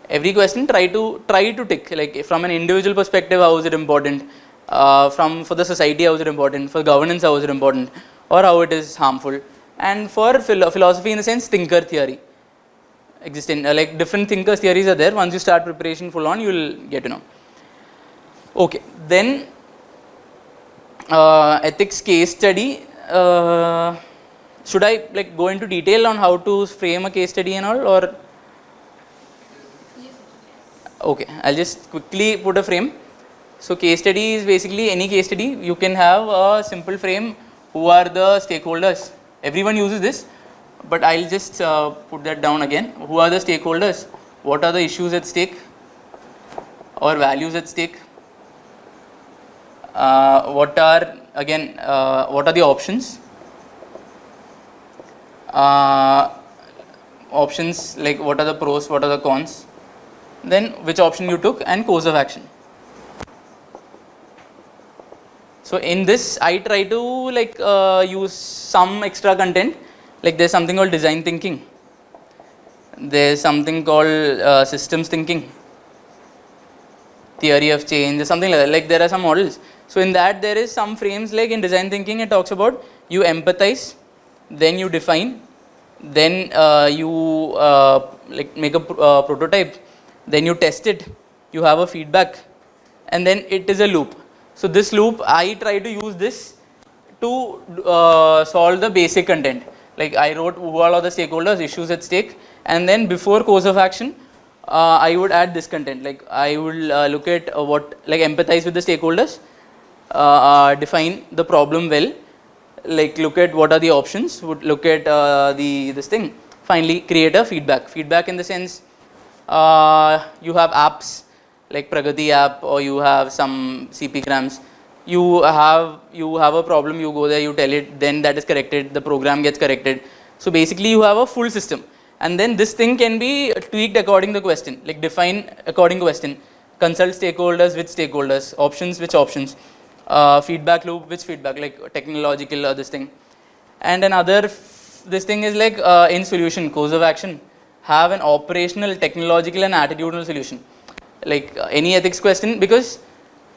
Every question try to tick, like from an individual perspective, how is it important, for the society, how is it important, for governance, how is it important, or how it is harmful, and for philosophy in the sense thinker theory. Existing like different thinkers theories are there. Once you start preparation full on, you will get to know. Okay, then ethics case study. Should I like go into detail on how to frame a case study and all, or? Okay, I'll just quickly put a frame. So case study is basically any case study. You can have a simple frame. Who are the stakeholders? Everyone uses this, but I'll just put that down again. Who are the stakeholders? What are the issues at stake or values at stake? What are the options? Options like what are the pros, what are the cons? Then which option you took and course of action. So in this I try to like use some extra content, like there's something called design thinking, there's something called systems thinking, theory of change, something like that. Like there are some models. So in that there is some frames, like in design thinking it talks about you empathize, then you define, then you like make a prototype, then you test it, you have a feedback, and then it is a loop. So this loop I try to use this to solve the basic content. Like I wrote who are all the stakeholders, issues at stake, and then before course of action I would add this content. Like I will look at what, like empathize with the stakeholders, define the problem well, like look at what are the options, would look at this thing, finally create a feedback in the sense you have apps like Pragati app, or you have some CP grams, you have a problem, you go there, you tell it, then that is corrected, the program gets corrected. So basically you have a full system, and then this thing can be tweaked according to the question, like define according to question, consult stakeholders, which stakeholders, options, which options, feedback loop, which feedback, like technological or this thing. And another this thing is like in solution, course of action, have an operational, technological and attitudinal solution. Like any ethics question, because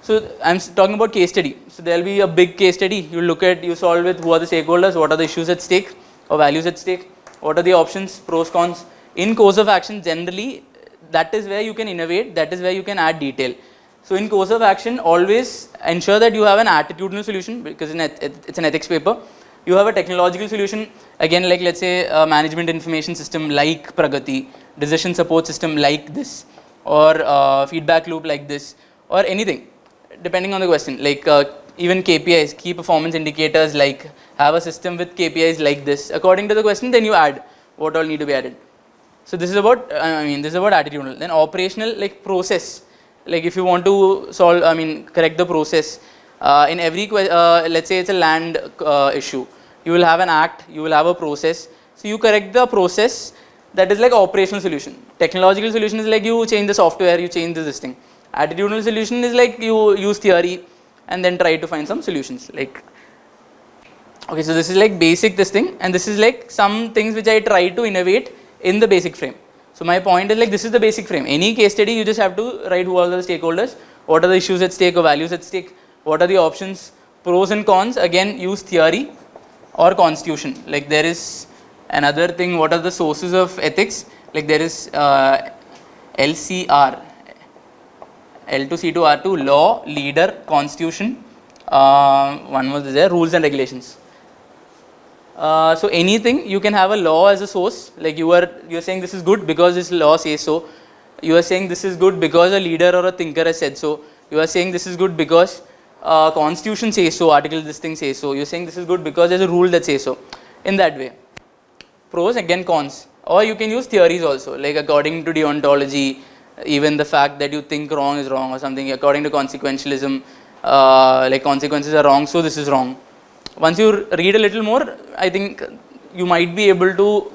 so I'm talking about case study. So there will be a big case study. You look at, you solve with who are the stakeholders, what are the issues at stake or values at stake, what are the options, pros, cons. In course of action, generally that is where you can innovate, that is where you can add detail. So in course of action, always ensure that you have an attitudinal solution, because it's an ethics paper. You have a technological solution, again like let's say a management information system like Pragati, decision support system like this, or feedback loop like this, or anything depending on the question, like even KPIs, key performance indicators, like have a system with KPIs like this. According to the question, then you add what all need to be added. So this is about, this is about attitudinal. Then operational, like process, like if you want to solve, correct the process, in every, let's say it's a land issue, you will have an act, you will have a process, so you correct the process. That is like operational solution. Technological solution is like you change the software, you change this thing. Attitudinal solution is like you use theory and then try to find some solutions. Like, okay, so this is like basic this thing, and this is like some things which I try to innovate in the basic frame. So my point is like this is the basic frame. Any case study you just have to write who are the stakeholders, what are the issues at stake or values at stake, what are the options, pros and cons. Again, use theory or constitution. Like there is another thing, what are the sources of ethics? Like there is LCR, L to C to R to law, leader, constitution. One was there, rules and regulations. So anything you can have a law as a source, like you are saying this is good because this law says so. You are saying this is good because a leader or a thinker has said so. You are saying this is good because constitution says so, article this thing says so. You are saying this is good because there is a rule that says so. In that way. Pros, again cons. Or you can use theories also, like according to deontology, even the fact that you think wrong is wrong or something. According to consequentialism, like consequences are wrong, so this is wrong. Once you read a little more, I think you might be able to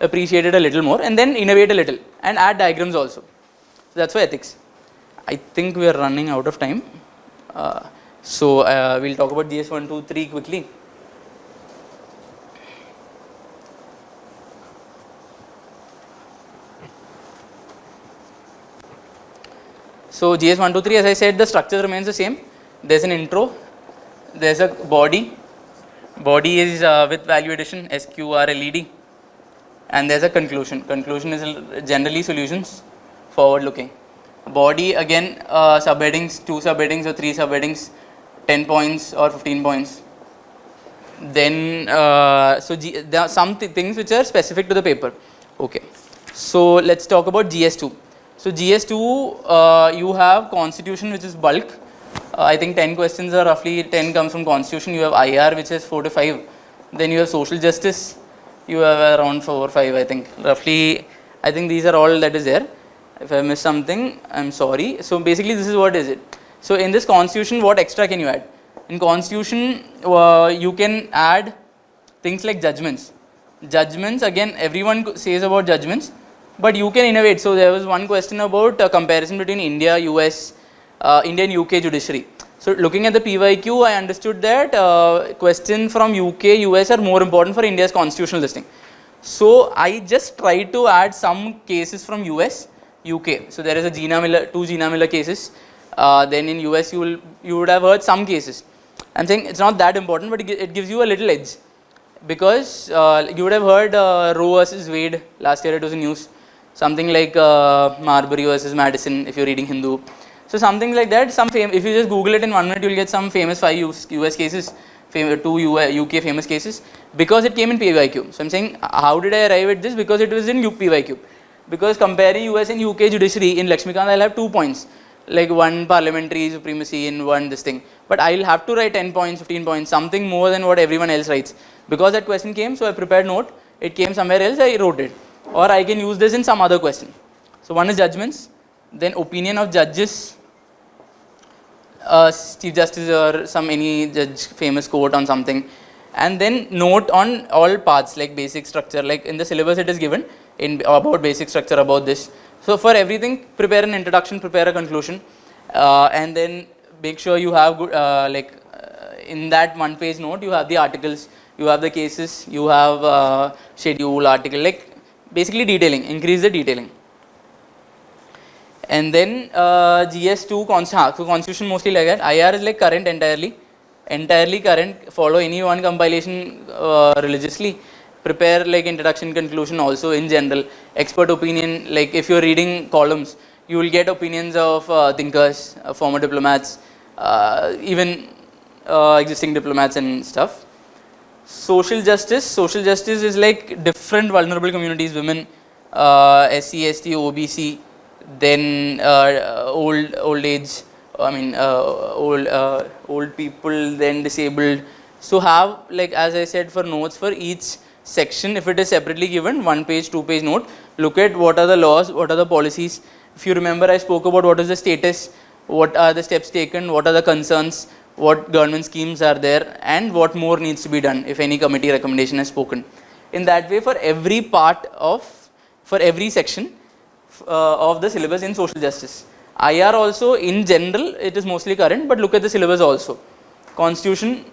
appreciate it a little more and then innovate a little and add diagrams also. So that's for ethics. I think we are running out of time. So we'll talk about GS 1, 2, 3 quickly. So GS 1, 2, 3, as I said, the structure remains the same. There's an intro, there's a body. Body is with value addition, SQRLED, and there's a conclusion. Conclusion is generally solutions, forward looking. Body again, subheadings, 2 subheadings or 3 subheadings, 10 points or 15 points. Then, there are some things which are specific to the paper. Okay, so let's talk about GS2. So GS2, you have constitution, which is bulk. I think 10 questions are roughly 10 comes from constitution. You have IR, which is 4 to 5. Then you have social justice. You have around 4 or 5, I think. Roughly, I think these are all that is there. If I miss something, I'm sorry. So basically, this is what is it. So in this constitution, what extra can you add? In constitution, you can add things like judgments. Judgments, again, everyone says about judgments, but you can innovate. So there was one question about comparison between India, US, Indian UK judiciary. So looking at the PYQ, I understood that question from UK, US are more important for India's constitutional listing. So I just tried to add some cases from US, UK. So there is a two Gina Miller cases. Then in US you would have heard some cases. I'm saying it's not that important, but it gives you a little edge, because you would have heard Roe versus Wade last year. It was in news. Something like Marbury versus Madison, if you're reading Hindu. So something like that, if you just Google it in 1 minute, you'll get some famous 5 US cases, 2 UK famous cases, because it came in PYQ. So I'm saying, how did I arrive at this? Because it was in PYQ. Because comparing US and UK judiciary, in Lakshmikant, I'll have 2 points, like one parliamentary supremacy and one this thing. But I'll have to write 10 points, 15 points, something more than what everyone else writes. Because that question came, so I prepared note, it came somewhere else, I wrote it. Or I can use this in some other question. So one is judgments, then opinion of judges, Chief Justice or any judge famous quote on something, and then note on all parts like basic structure, like in the syllabus it is given about basic structure about this. So for everything, prepare an introduction, prepare a conclusion, and then make sure you have good, in that 1-page note you have the articles, you have the cases, you have schedule, article, like basically detailing, increase the detailing. And then GS2, so constitution mostly like that. IR is like current entirely current, follow any one compilation religiously. Prepare like introduction, conclusion also in general. Expert opinion, like if you're reading columns, you will get opinions of thinkers, former diplomats, even existing diplomats and stuff. Social justice is like different vulnerable communities, women, SC, ST, OBC, then old age, old people, then disabled. So have, like as I said, for notes for each section, if it is separately given, 1-page, 2-page note, look at what are the laws, what are the policies. If you remember, I spoke about what is the status, what are the steps taken, what are the concerns, what government schemes are there, and what more needs to be done if any committee recommendation has spoken. In that way, for every section of the syllabus in social justice. IR also in general it is mostly current, but look at the syllabus also. Constitution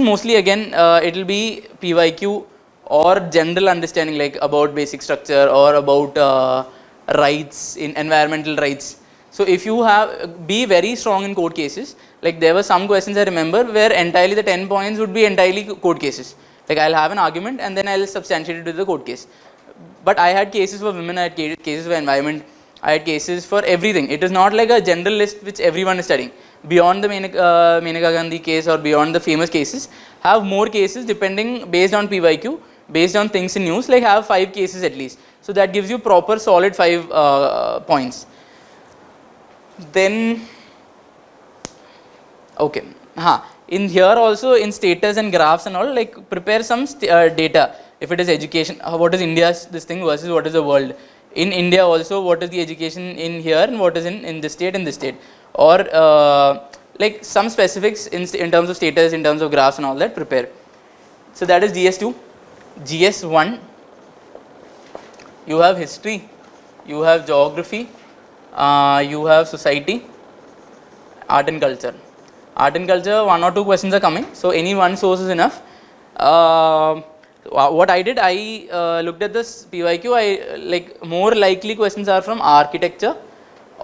mostly again it will be PYQ or general understanding like about basic structure or about rights in environmental rights. So if you have be very strong in court cases, like there were some questions I remember where entirely the 10 points would be entirely court cases. Like I'll have an argument and then I'll substantiate it with the court case. But I had cases for women, I had cases for environment, I had cases for everything. It is not like a general list which everyone is studying. Beyond the Maneka Gandhi case or beyond the famous cases, have more cases depending based on PYQ, based on things in news, like have 5 cases at least. So that gives you proper solid 5 points. Then, okay, in here also in status and graphs and all, like prepare some data. If it is education, what is India's this thing versus what is the world. In India also, what is the education in here and what is in this state and this state. Or like some specifics in terms of status, in terms of graphs and all that, prepare. So that is GS2. GS1, you have history, you have geography, you have society, art and culture. Art and culture, 1 or 2 questions are coming, so any one source is enough. What I did, I looked at this PYQ, like more likely questions are from architecture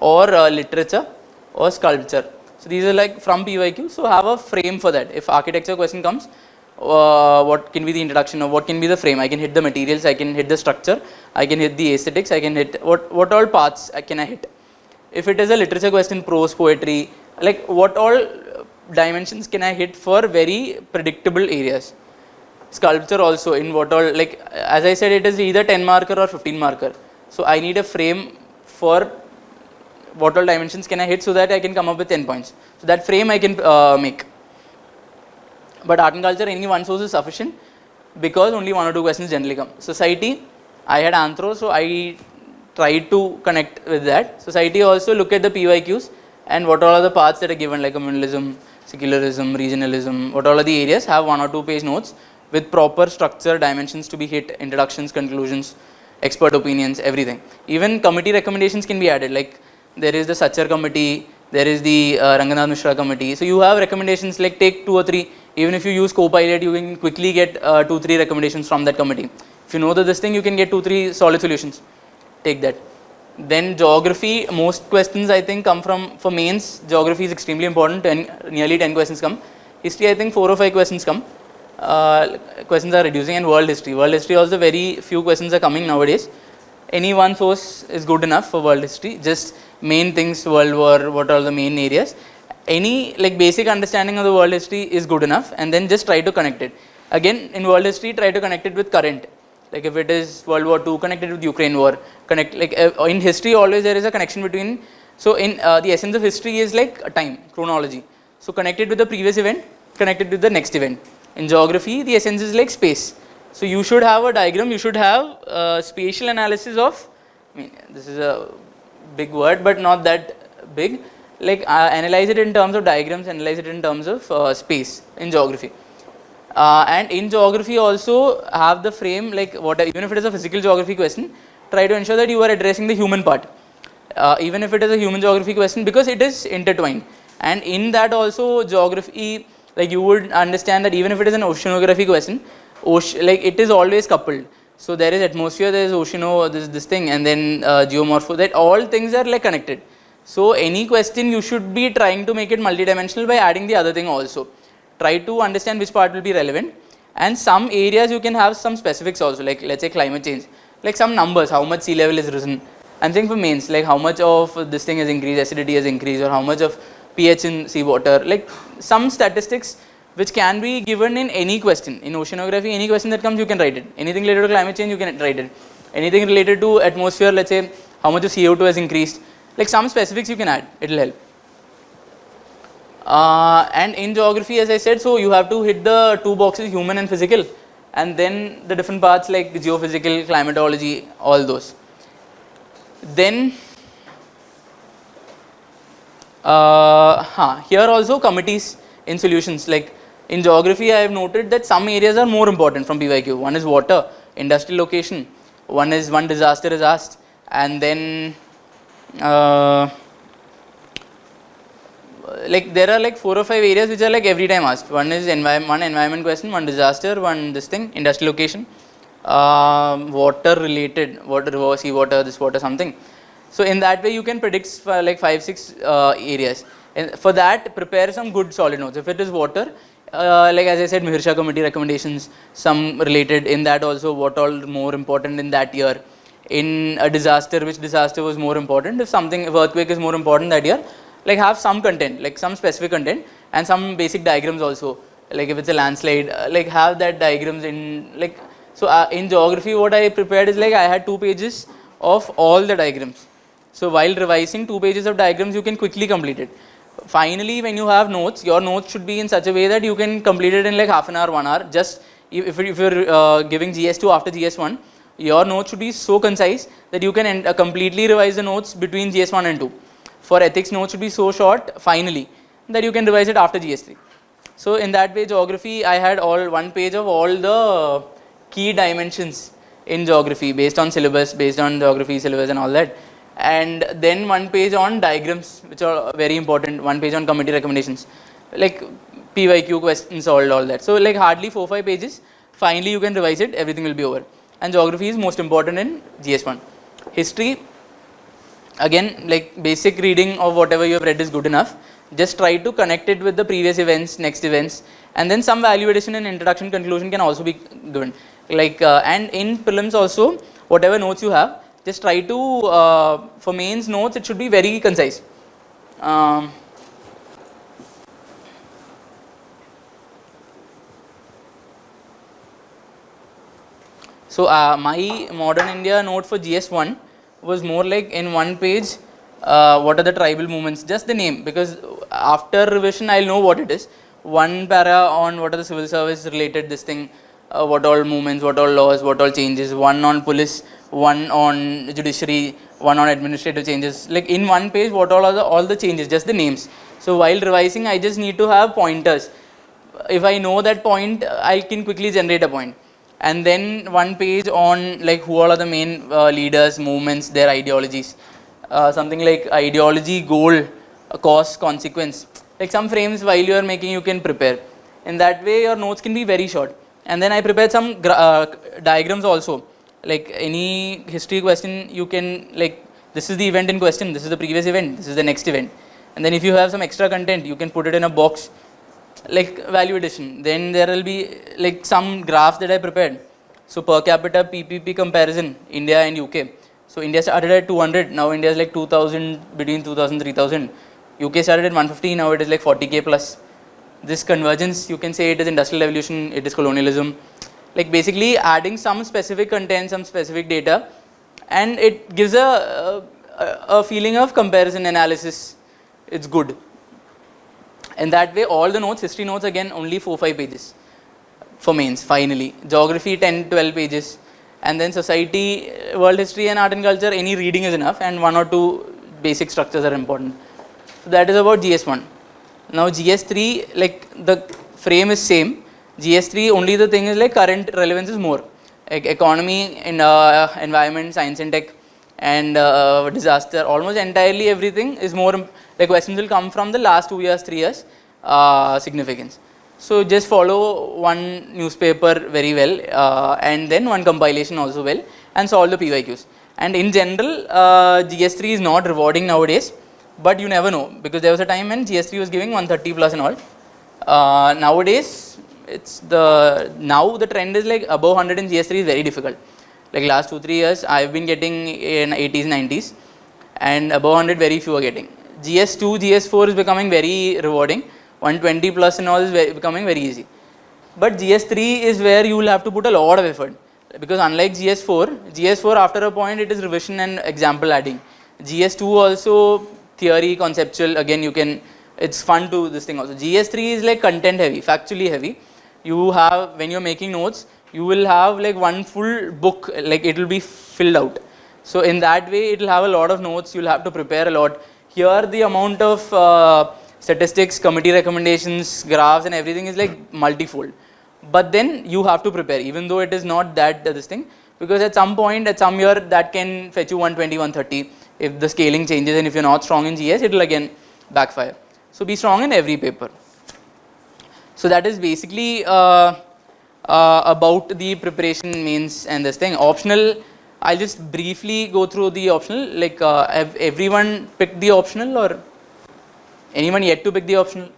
or literature or sculpture. So these are like from PYQ, so have a frame for that. If architecture question comes, what can be the introduction or what can be the frame? I can hit the materials, I can hit the structure, I can hit the aesthetics, I can hit what all parts can I hit. If it is a literature question, prose, poetry, like what all dimensions can I hit for very predictable areas. Sculpture also, in what all, like as I said, it is either 10 marker or 15 marker. So I need a frame for what all dimensions can I hit so that I can come up with 10 points. So that frame I can make. But art and culture, any one source is sufficient because only 1 or 2 questions generally come. Society, I had Anthro, so I tried to connect with that. Society also look at the PYQs and what all are the paths that are given, like communalism, secularism, regionalism, what all are the areas, have 1 or 2 page notes with proper structure, dimensions to be hit, introductions, conclusions, expert opinions, everything. Even committee recommendations can be added, like there is the Sachar committee, there is the Ranganath Mishra committee. So you have recommendations, like take 2 or 3, even if you use Copilot, you can quickly get 2-3 recommendations from that committee. If you know that this thing, you can get 2-3 solid solutions. Take that. Then geography, most questions I think come from, for mains, geography is extremely important, nearly 10 questions come. History, I think 4 or 5 questions come. Questions are reducing, and world history also very few questions are coming nowadays. Any one source is good enough for world history, just main things, world war, what are the main areas. Any like basic understanding of the world history is good enough, and then just try to connect it. Again, in world history, try to connect it with current. Like if it is World War II, connect it with Ukraine war. Connect, like in history always there is a connection between, so in the essence of history is like time, chronology. So connect it with the previous event, connect it with the next event. In geography, the essence is like space. So you should have a diagram, you should have spatial analysis of, I mean this is a big word but not that big, like analyze it in terms of diagrams, analyze it in terms of space in geography. And in geography also have the frame, like what, even if it is a physical geography question, try to ensure that you are addressing the human part. Even if it is a human geography question, because it is intertwined. And in that also geography, like you would understand that even if it is an oceanography question, like it is always coupled. So there is atmosphere, there is oceano, this thing, and then geomorpho, that all things are like connected. So any question you should be trying to make it multidimensional by adding the other thing also. Try to understand which part will be relevant, and some areas you can have some specifics also, like let's say climate change, like some numbers, how much sea level is risen. I'm saying for mains, like how much of this thing has increased, acidity has increased, or how much of pH in seawater, like some statistics which can be given in any question. In oceanography, any question that comes you can write it. Anything related to climate change you can write it. Anything related to atmosphere, let's say how much of CO2 has increased, like some specifics you can add, it will help. And in geography, as I said, so you have to hit the 2 boxes, human and physical, and then the different parts like geophysical, climatology, all those. Then here also committees in solutions, like in geography I have noted that some areas are more important from PYQ. One is water, industrial location, one disaster is asked, and then Uh, like there are like 4 or 5 areas which are like every time asked. One is one environment question, one disaster, one this thing, industrial location, water related, water, river, sea water, this water, something. So in that way you can predict for like 5-6 areas. And for that, prepare some good solid notes. If it is water, like as I said, Mihirsha committee recommendations, some related in that also, what all more important in that year. In a disaster, which disaster was more important? If something, if earthquake is more important that year, like have some content, like some specific content and some basic diagrams also. Like if it's a landslide, like have that diagrams in like. So in geography, what I prepared is like I had 2 pages of all the diagrams. So while revising 2 pages of diagrams, you can quickly complete it. Finally, when you have notes, your notes should be in such a way that you can complete it in like half an hour, 1 hour. Just if you're giving GS2 after GS1, your notes should be so concise that you can completely revise the notes between GS1 and 2. For ethics, notes should be so short, finally, that you can revise it after GS3. So in that way, geography, I had all 1 page of all the key dimensions in geography based on syllabus, based on geography syllabus and all that. And then 1 page on diagrams, which are very important, 1 page on committee recommendations, like PYQ questions solved, all that. So like hardly 4-5 pages, finally you can revise it, everything will be over. And geography is most important in GS1. History, again, like basic reading of whatever you have read is good enough. Just try to connect it with the previous events, next events, and then some value addition and introduction conclusion can also be given. Like and in prelims also, whatever notes you have, just try to for mains notes it should be very concise. So my modern India note for GS1 was more like in 1 page. What are the tribal movements? Just the name, because after revision I'll know what it is. 1 para on what are the civil service related this thing, what all movements, what all laws, what all changes. 1 on police, 1 on judiciary, 1 on administrative changes. Like in 1 page, what all are all the changes? Just the names. So while revising, I just need to have pointers. If I know that point, I can quickly generate a point. And then 1 page on like who all are the main leaders, movements, their ideologies. Something like ideology, goal, cause, consequence. Like some frames while you are making, you can prepare. In that way, your notes can be very short. And then I prepared some diagrams also. Like any history question, you can like this is the event in question, this is the previous event, this is the next event. And then if you have some extra content, you can put it in a box, like value addition. Then there will be like some graphs that I prepared. So per capita PPP comparison, India and UK. So India started at 200, now India is like 2000, between 2000 3000. UK started at 150, now it is like 40k plus. This convergence, you can say it is industrial revolution, it is colonialism. Like basically adding some specific content, some specific data, and it gives a feeling of comparison analysis. It's good. In that way, all the notes, history notes again only 4-5 pages for mains finally. Geography 10-12 pages. And then society, world history and art and culture, any reading is enough, and 1 or 2 basic structures are important. So that is about GS1. Now GS3, like the frame is same. GS3 only the thing is like current relevance is more. Like economy, in environment, science and tech, and disaster, almost entirely everything is more, the questions will come from the last 2 years, 3 years significance. So just follow 1 newspaper very well and then 1 compilation also well, and solve the PYQs. And in general, GS3 is not rewarding nowadays, but you never know, because there was a time when GS3 was giving 130 plus and all. Nowadays, now the trend is like above 100 in GS3 is very difficult. Like last 2-3 years, I've been getting in 80s, 90s, and above 100 very few are getting. GS2, GS4 is becoming very rewarding. 120 plus and all is becoming very easy. But GS3 is where you will have to put a lot of effort, because unlike GS4 after a point it is revision and example adding. GS2 also theory, conceptual, again you can, it's fun to this thing also. GS3 is like content heavy, factually heavy. You have, when you're making notes, you will have like 1 full book, like it will be filled out. So in that way it will have a lot of notes, you will have to prepare a lot. Here the amount of statistics, committee recommendations, graphs and everything is like multifold. But then you have to prepare, even though it is not that this thing, because at some point, at some year that can fetch you 120, 130. If the scaling changes and if you're not strong in GS, it will again backfire. So be strong in every paper. So that is basically about the preparation means and this thing. Optional, I'll just briefly go through the optional. Like have everyone picked the optional, or anyone yet to pick the optional?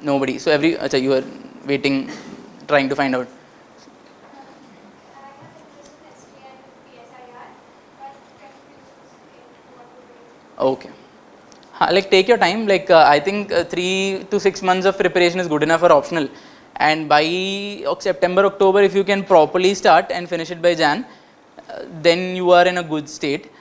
Nobody. So you are waiting, trying to find out. Okay. Like take your time. Like I think 3 to 6 months of preparation is good enough for optional. And by September, October, if you can properly start and finish it by Jan, then you are in a good state.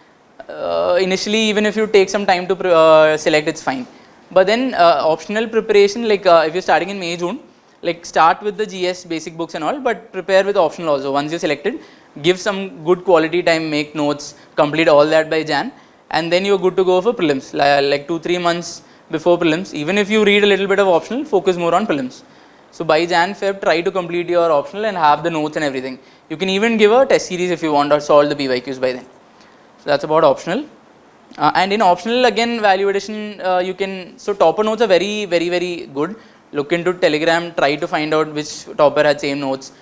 Initially, even if you take some time to select, it's fine. But then optional preparation, like if you're starting in May, June, like start with the GS basic books and all, but prepare with optional also. Once you're selected, give some good quality time, make notes, complete all that by Jan, and then you're good to go for prelims. Like 2-3 months before prelims, even if you read a little bit of optional, focus more on prelims. So by Jan, Feb, try to complete your optional and have the notes and everything. You can even give a test series if you want, or solve the PYQs by then. So that's about optional. And in optional, again, value addition, you can, so topper notes are very, very, very good. Look into Telegram, try to find out which topper had same notes,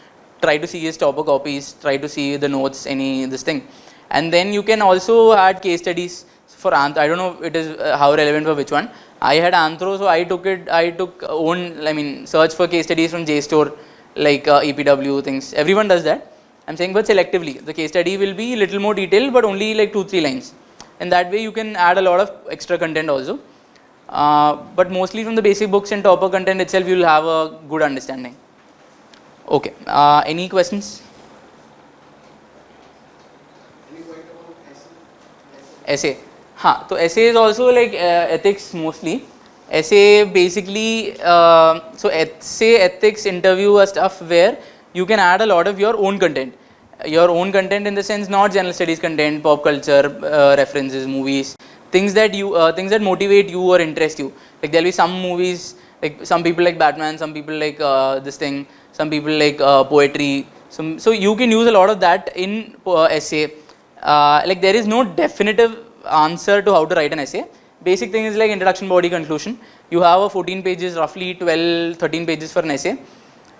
try to see his topper copies, try to see the notes, this thing. And then you can also add case studies for I don't know it is how relevant for which one. I had Anthro, so I took search for case studies from JSTOR, like EPW things. Everyone does that. I'm saying, but selectively. The case study will be little more detailed, but only like 2-3 lines. And that way you can add a lot of extra content also. But mostly from the basic books and topper content itself, you will have a good understanding. Okay. Any questions? Any point about Essay. So essay is also like ethics mostly. Essay basically, so essay, ethics, interview are stuff where you can add a lot of your own content. Your own content in the sense, not general studies content, pop culture, references, movies, things that motivate you or interest you. Like there will be some movies, like some people like Batman, some people like this thing, some people like poetry. So you can use a lot of that in essay. Like there is no definitive answer to how to write an essay. Basic thing is like introduction, body, conclusion. You have a 14 pages, roughly 12-13 pages for an essay.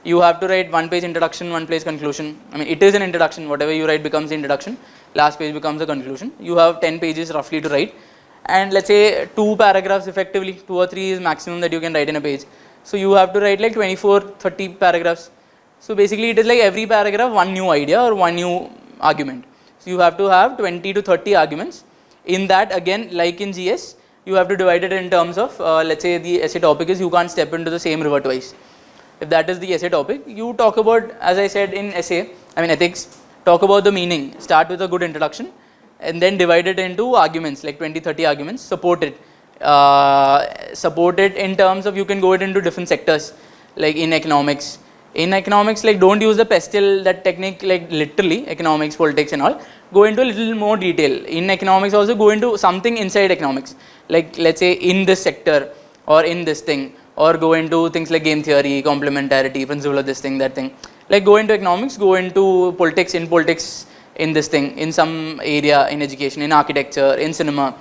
You have to write 1 page introduction, 1 page conclusion. It is an introduction. Whatever you write becomes the introduction. Last page becomes the conclusion. You have 10 pages roughly to write. And let's say 2 paragraphs effectively, 2 or 3 is maximum that you can write in a page. So you have to write like 24-30 paragraphs. So basically it is like every paragraph one new idea or one new argument. So you have to have 20 to 30 arguments. In that, again, like in GS, you have to divide it in terms of, let's say the essay topic is you can't step into the same river twice. If that is the essay topic, you talk about, as I said in ethics, talk about the meaning, start with a good introduction and then divide it into arguments, like 20-30 arguments, support it in terms of you can go it into different sectors, like in economics. In economics, like don't use the pestle, that technique, like literally economics, politics and all. Go into a little more detail. In economics also go into something inside economics, like let's say in this sector or in this thing, or go into things like game theory, complementarity, principle of this thing, that thing. Like go into economics, go into politics, in this thing, in some area, in education, in architecture, in cinema.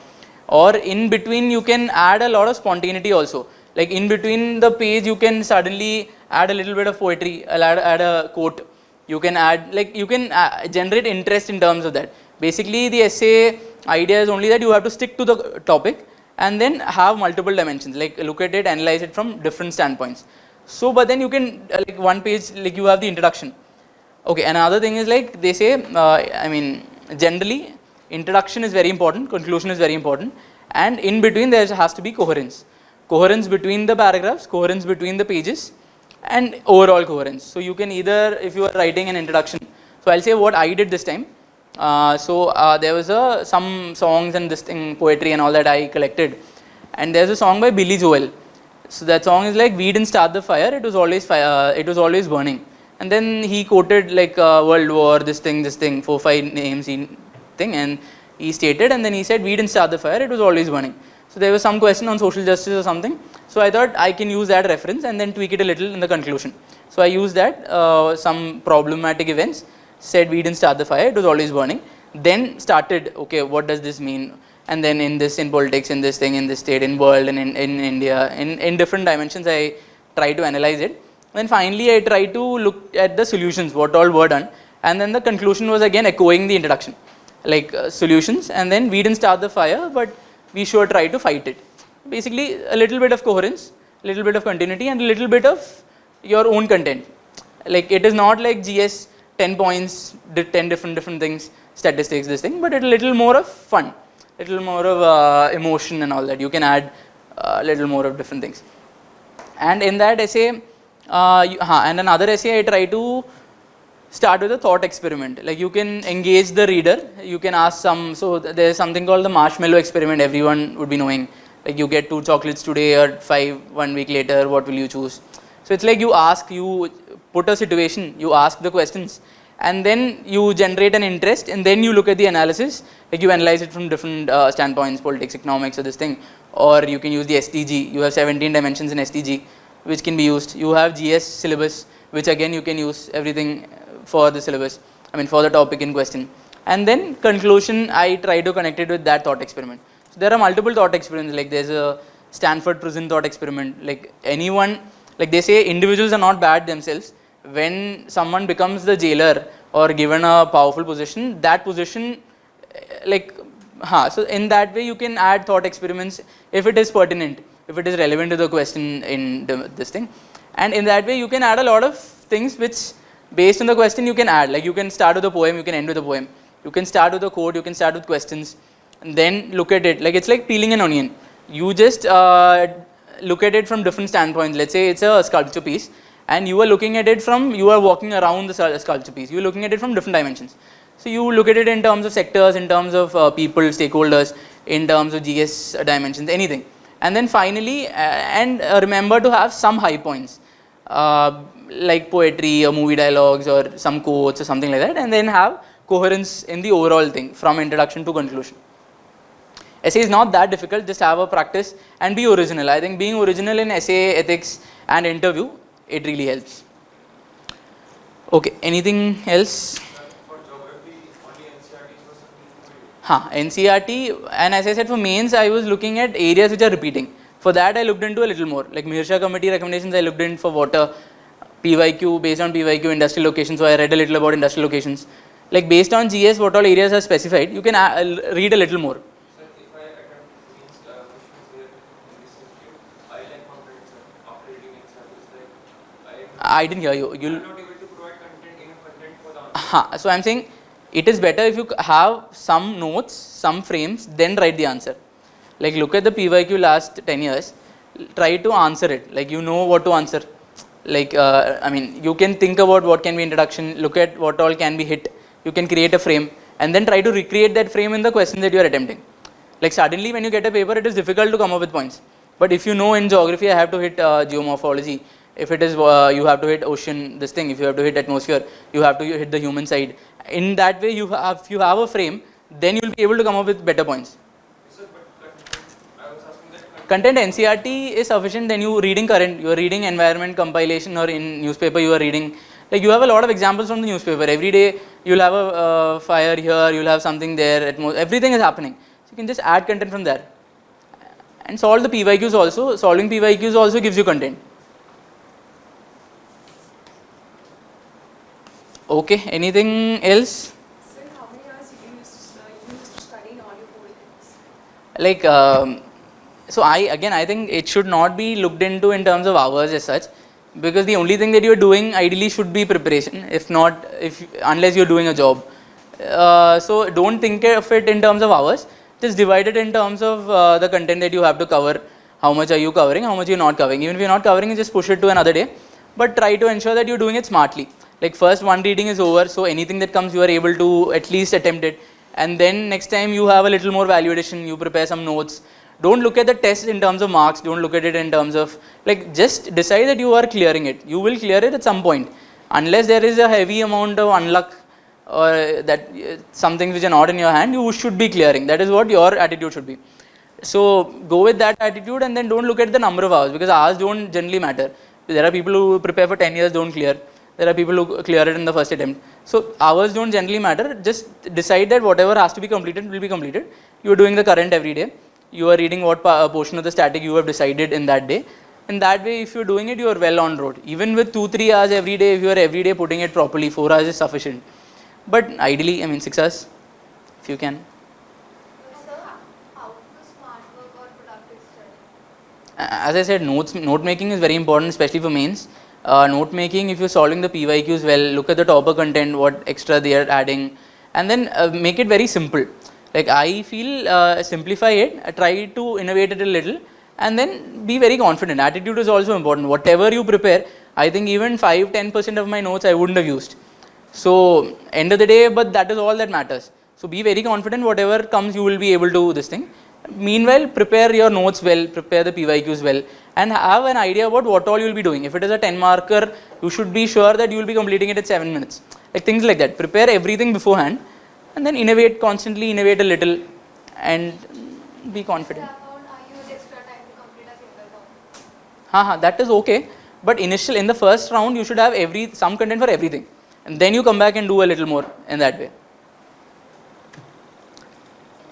Or in between you can add a lot of spontaneity also. Like in between the page you can suddenly add a little bit of poetry, add a quote. You can add, like you can generate interest in terms of that. Basically the essay idea is only that you have to stick to the topic and then have multiple dimensions, like look at it, analyze it from different standpoints. So but then you can like 1 page, like you have the introduction. Okay, another thing is like they say, generally introduction is very important, conclusion is very important, and in between there has to be coherence. Coherence between the paragraphs, coherence between the pages, and overall coherence. So you can either, if you are writing an introduction, so I'll say what I did this time. There was some songs and this thing, poetry and all that I collected, and there's a song by Billy Joel. So that song is like, we didn't start the fire, it was always always burning. And then he quoted like World War, this thing, 4-5 names thing, and he stated, and then he said, we didn't start the fire, it was always burning. So there was some question on social justice or something. So I thought I can use that reference and then tweak it a little in the conclusion. So I used that, some problematic events, said we didn't start the fire, it was always burning. then started, okay, what does this mean? And then in politics, in this thing, in this state, in world, and in India, in different dimensions, I try to analyze it. Then finally, I try to look at the solutions, what all were done. And then the conclusion was again echoing the introduction, like solutions. And then we didn't start the fire, but we sure try to fight it. Basically, a little bit of coherence, a little bit of continuity, and a little bit of your own content. Like it is not like GS 10 points, did 10 different things, statistics, this thing, but a little more of fun, little more of emotion and all that. You can add a little more of different things. And in that essay, and another essay, I try to start with a thought experiment. Like you can engage the reader, you can ask some, so there's something called the marshmallow experiment, everyone would be knowing. Like you get 2 chocolates today or 5 1 week later, what will you choose? So it's like you ask, you put a situation, you ask the questions, and then you generate an interest, and then you look at the analysis, like you analyze it from different standpoints, politics, economics, or this thing. Or you can use the STG, you have 17 dimensions in STG, which can be used. You have GS syllabus, which again you can use everything for the syllabus, I mean for the topic in question. And then conclusion, I try to connect it with that thought experiment. So there are multiple thought experiments, like there's a Stanford prison thought experiment, like anyone, like they say individuals are not bad themselves. When someone becomes the jailer or given a powerful position, that position, so in that way you can add thought experiments if it is pertinent, if it is relevant to the question in this thing. And in that way you can add a lot of things which based on the question you can add, like you can start with a poem, you can end with a poem, you can start with a quote, you can start with questions, and then look at it, like it's like peeling an onion. You just look at it from different standpoints. Let's say it's a sculpture piece, and you are looking at it from, you are walking around the sculpture piece, you are looking at it from different dimensions. So you look at it in terms of sectors, in terms of people, stakeholders, in terms of GS dimensions, anything. And then finally, remember to have some high points, like poetry or movie dialogues or some quotes or something like that, and then have coherence in the overall thing from introduction to conclusion. Essay is not that difficult, just have a practice and be original. I think being original in essay, ethics and interview, it really helps. Okay, anything else? For geography, only NCRT was something. NCRT, and as I said for mains, I was looking at areas which are repeating. For that I looked into a little more, like Mirsha committee recommendations I looked in for water, PYQ, based on PYQ industrial locations, so I read a little about industrial locations. Like based on GS, what all areas are specified, you can read a little more. Sir, if I attempt means questions here in this institute, I like content, sir. After reading NCRT, I didn't hear you. I'm not able to provide enough content for the answer. So I'm saying it is better if you have some notes, some frames, then write the answer. Like look at the PYQ last 10 years, try to answer it, like you know what to answer. Like I mean you can think about what can be introduction, look at what all can be hit, you can create a frame and then try to recreate that frame in the question that you are attempting. Like suddenly when you get a paper it is difficult to come up with points, but if you know in geography I have to hit geomorphology, if it is you have to hit ocean this thing, if you have to hit atmosphere you have to hit the human side. In that way if you have a frame, then you will be able to come up with better points. Content NCRT is sufficient, then you reading current, you are reading environment compilation, or in newspaper you are reading, like you have a lot of examples from the newspaper. Every day you will have a fire here, you will have something there, everything is happening. So you can just add content from there and solve the PYQs also. Solving PYQs also gives you content. Okay, anything else? Sir, how many hours you used to study in all your 4 years? Like so I think it should not be looked into in terms of hours as such, because the only thing that you are doing ideally should be preparation, unless you are doing a job. So don't think of it in terms of hours, just divide it in terms of the content that you have to cover. How much are you covering, how much you are not covering. Even if you are not covering it, just push it to another day, but try to ensure that you are doing it smartly. Like first one reading is over, so anything that comes you are able to at least attempt it, and then next time you have a little more value addition, you prepare some notes. Don't look at the test in terms of marks, don't look at it in terms of, like just decide that you are clearing it. You will clear it at some point, unless there is a heavy amount of unluck or that some things which are not in your hand, you should be clearing. That is what your attitude should be. So go with that attitude, and then don't look at the number of hours, because hours don't generally matter. There are people who prepare for 10 years, don't clear. There are people who clear it in the first attempt. So hours don't generally matter. Just decide that whatever has to be completed will be completed. You are doing the current every day. You are reading what portion of the static you have decided in that day. In that way, if you are doing it, you are well on road. Even with 2-3 hours every day, if you are every day putting it properly, 4 hours is sufficient. But ideally, I mean 6 hours, if you can. Sir, how to smart work or productive study? As I said, note making is very important, especially for mains. Note making, if you're solving the PYQs well, look at the topper content, what extra they are adding, and then make it very simple. Like I feel, simplify it, try to innovate it a little, and then be very confident. Attitude is also important. Whatever you prepare, I think even 5-10% of my notes I wouldn't have used. So end of the day, but that is all that matters. So be very confident, whatever comes you will be able to do this thing. Meanwhile, prepare your notes well, prepare the PYQs well, and have an idea about what all you will be doing. If it is a 10 marker, you should be sure that you will be completing it at 7 minutes. Like things like that. Prepare everything beforehand and then innovate constantly, innovate a little and be confident. I use extra time to complete a single topic. That is okay. But in the first round, you should have some content for everything. And then you come back and do a little more in that way.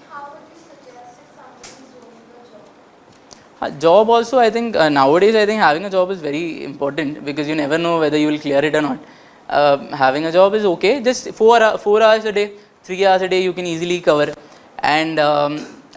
How would you suggest if somebody is doing a job? Job also, I think nowadays I think having a job is very important because you never know whether you will clear it or not. Having a job is okay, just 4 hours a day, 3 hours a day you can easily cover, and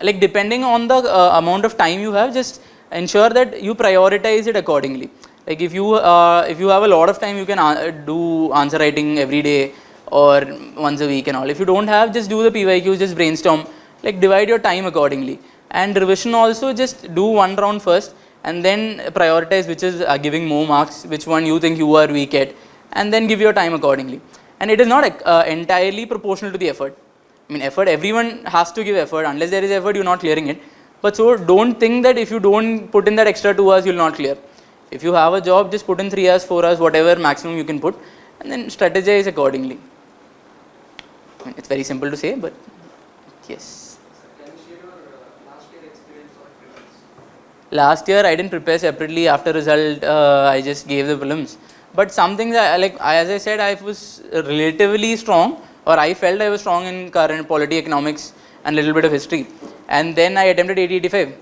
like depending on the amount of time you have, just ensure that you prioritize it accordingly. Like if you have a lot of time, you can do answer writing every day or once a week and all. If you don't have, just do the PYQs, just brainstorm, like divide your time accordingly. And revision also, just do one round first and then prioritize which is giving more marks, which one you think you are weak at, and then give your time accordingly. And it is not entirely proportional to the effort. I mean, effort, everyone has to give effort. Unless there is effort, you're not clearing it. But so don't think that if you don't put in that extra 2 hours, you'll not clear. If you have a job, just put in 3 hours, 4 hours, whatever maximum you can put, and then strategize accordingly. I mean, it's very simple to say, but yes. Can you share your last year experience on prelims? Last year I didn't prepare separately. After result, I just gave the prelims. But some things, as I said, I was relatively strong, or I felt I was strong in current polity, economics, and little bit of history. And then I attempted 80-85.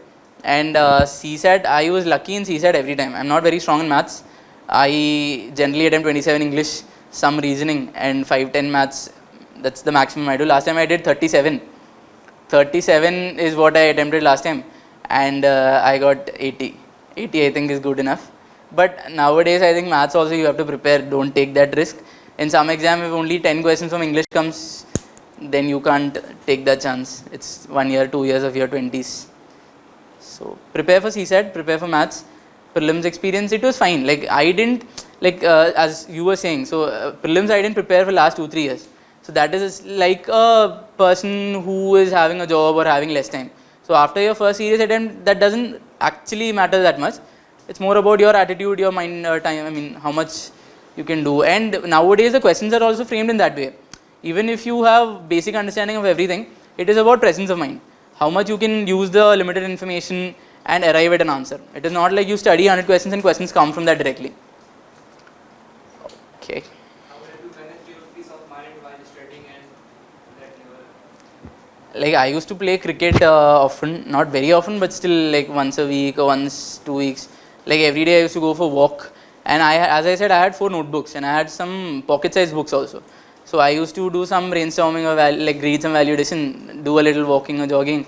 And CSAT, I was lucky in CSAT every time. I'm not very strong in maths. I generally attempt 27 English, some reasoning, and 5-10 maths. That's the maximum I do. Last time I did 37. 37 is what I attempted last time, and I got 80. 80 I think is good enough. But nowadays I think maths also you have to prepare. Don't take that risk. In some exam, if only 10 questions from English comes, then you can't take that chance. It's 1 year, 2 years of your 20s. So prepare for CSAT, prepare for maths. Prelims experience, it was fine. Like I didn't, as you were saying, so prelims I didn't prepare for last 2-3 years. So that is like a person who is having a job or having less time. So after your first serious attempt, that doesn't actually matter that much. It's more about your attitude, your mind, time, I mean how much you can do. And nowadays the questions are also framed in that way. Even if you have basic understanding of everything, it is about presence of mind. How much you can use the limited information and arrive at an answer. It is not like you study 100 questions and questions come from that directly. Okay. How will you manage your peace of mind while studying and that level? Like I used to play cricket often, not very often, but still like once a week or once 2 weeks. Like every day I used to go for a walk, and as I said, I had 4 notebooks and I had some pocket-sized books also. So I used to do some brainstorming or read some value addition, do a little walking or jogging.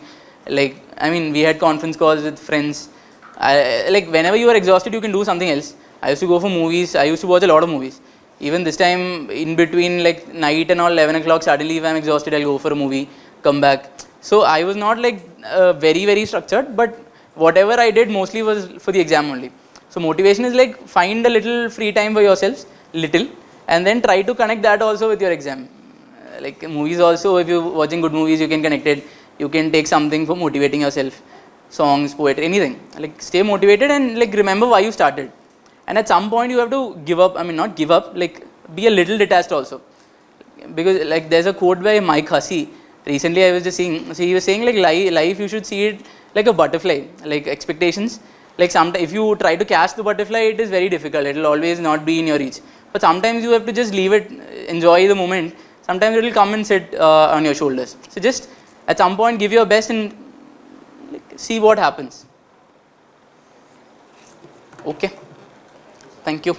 Like I mean, we had conference calls with friends. Like whenever you are exhausted, you can do something else. I used to go for movies. I used to watch a lot of movies. Even this time, in between like night and all, 11 o'clock, suddenly if I'm exhausted, I'll go for a movie, come back. So I was not like very structured, but whatever I did mostly was for the exam only. So motivation is like find a little free time for yourselves, and then try to connect that also with your exam. Like movies also, if you're watching good movies, you can connect it. You can take something for motivating yourself, songs, poetry, anything. Like stay motivated and like remember why you started. And at some point you have to give up. I mean, not give up, like be a little detached also. Because like there's a quote by Mike Hussey. Recently I was just seeing, so he was saying like life you should see it like a butterfly, like expectations. Like sometimes if you try to catch the butterfly, it is very difficult. It will always not be in your reach. But sometimes you have to just leave it, enjoy the moment. Sometimes it will come and sit on your shoulders. So just at some point give your best and like, see what happens. Okay. Thank you.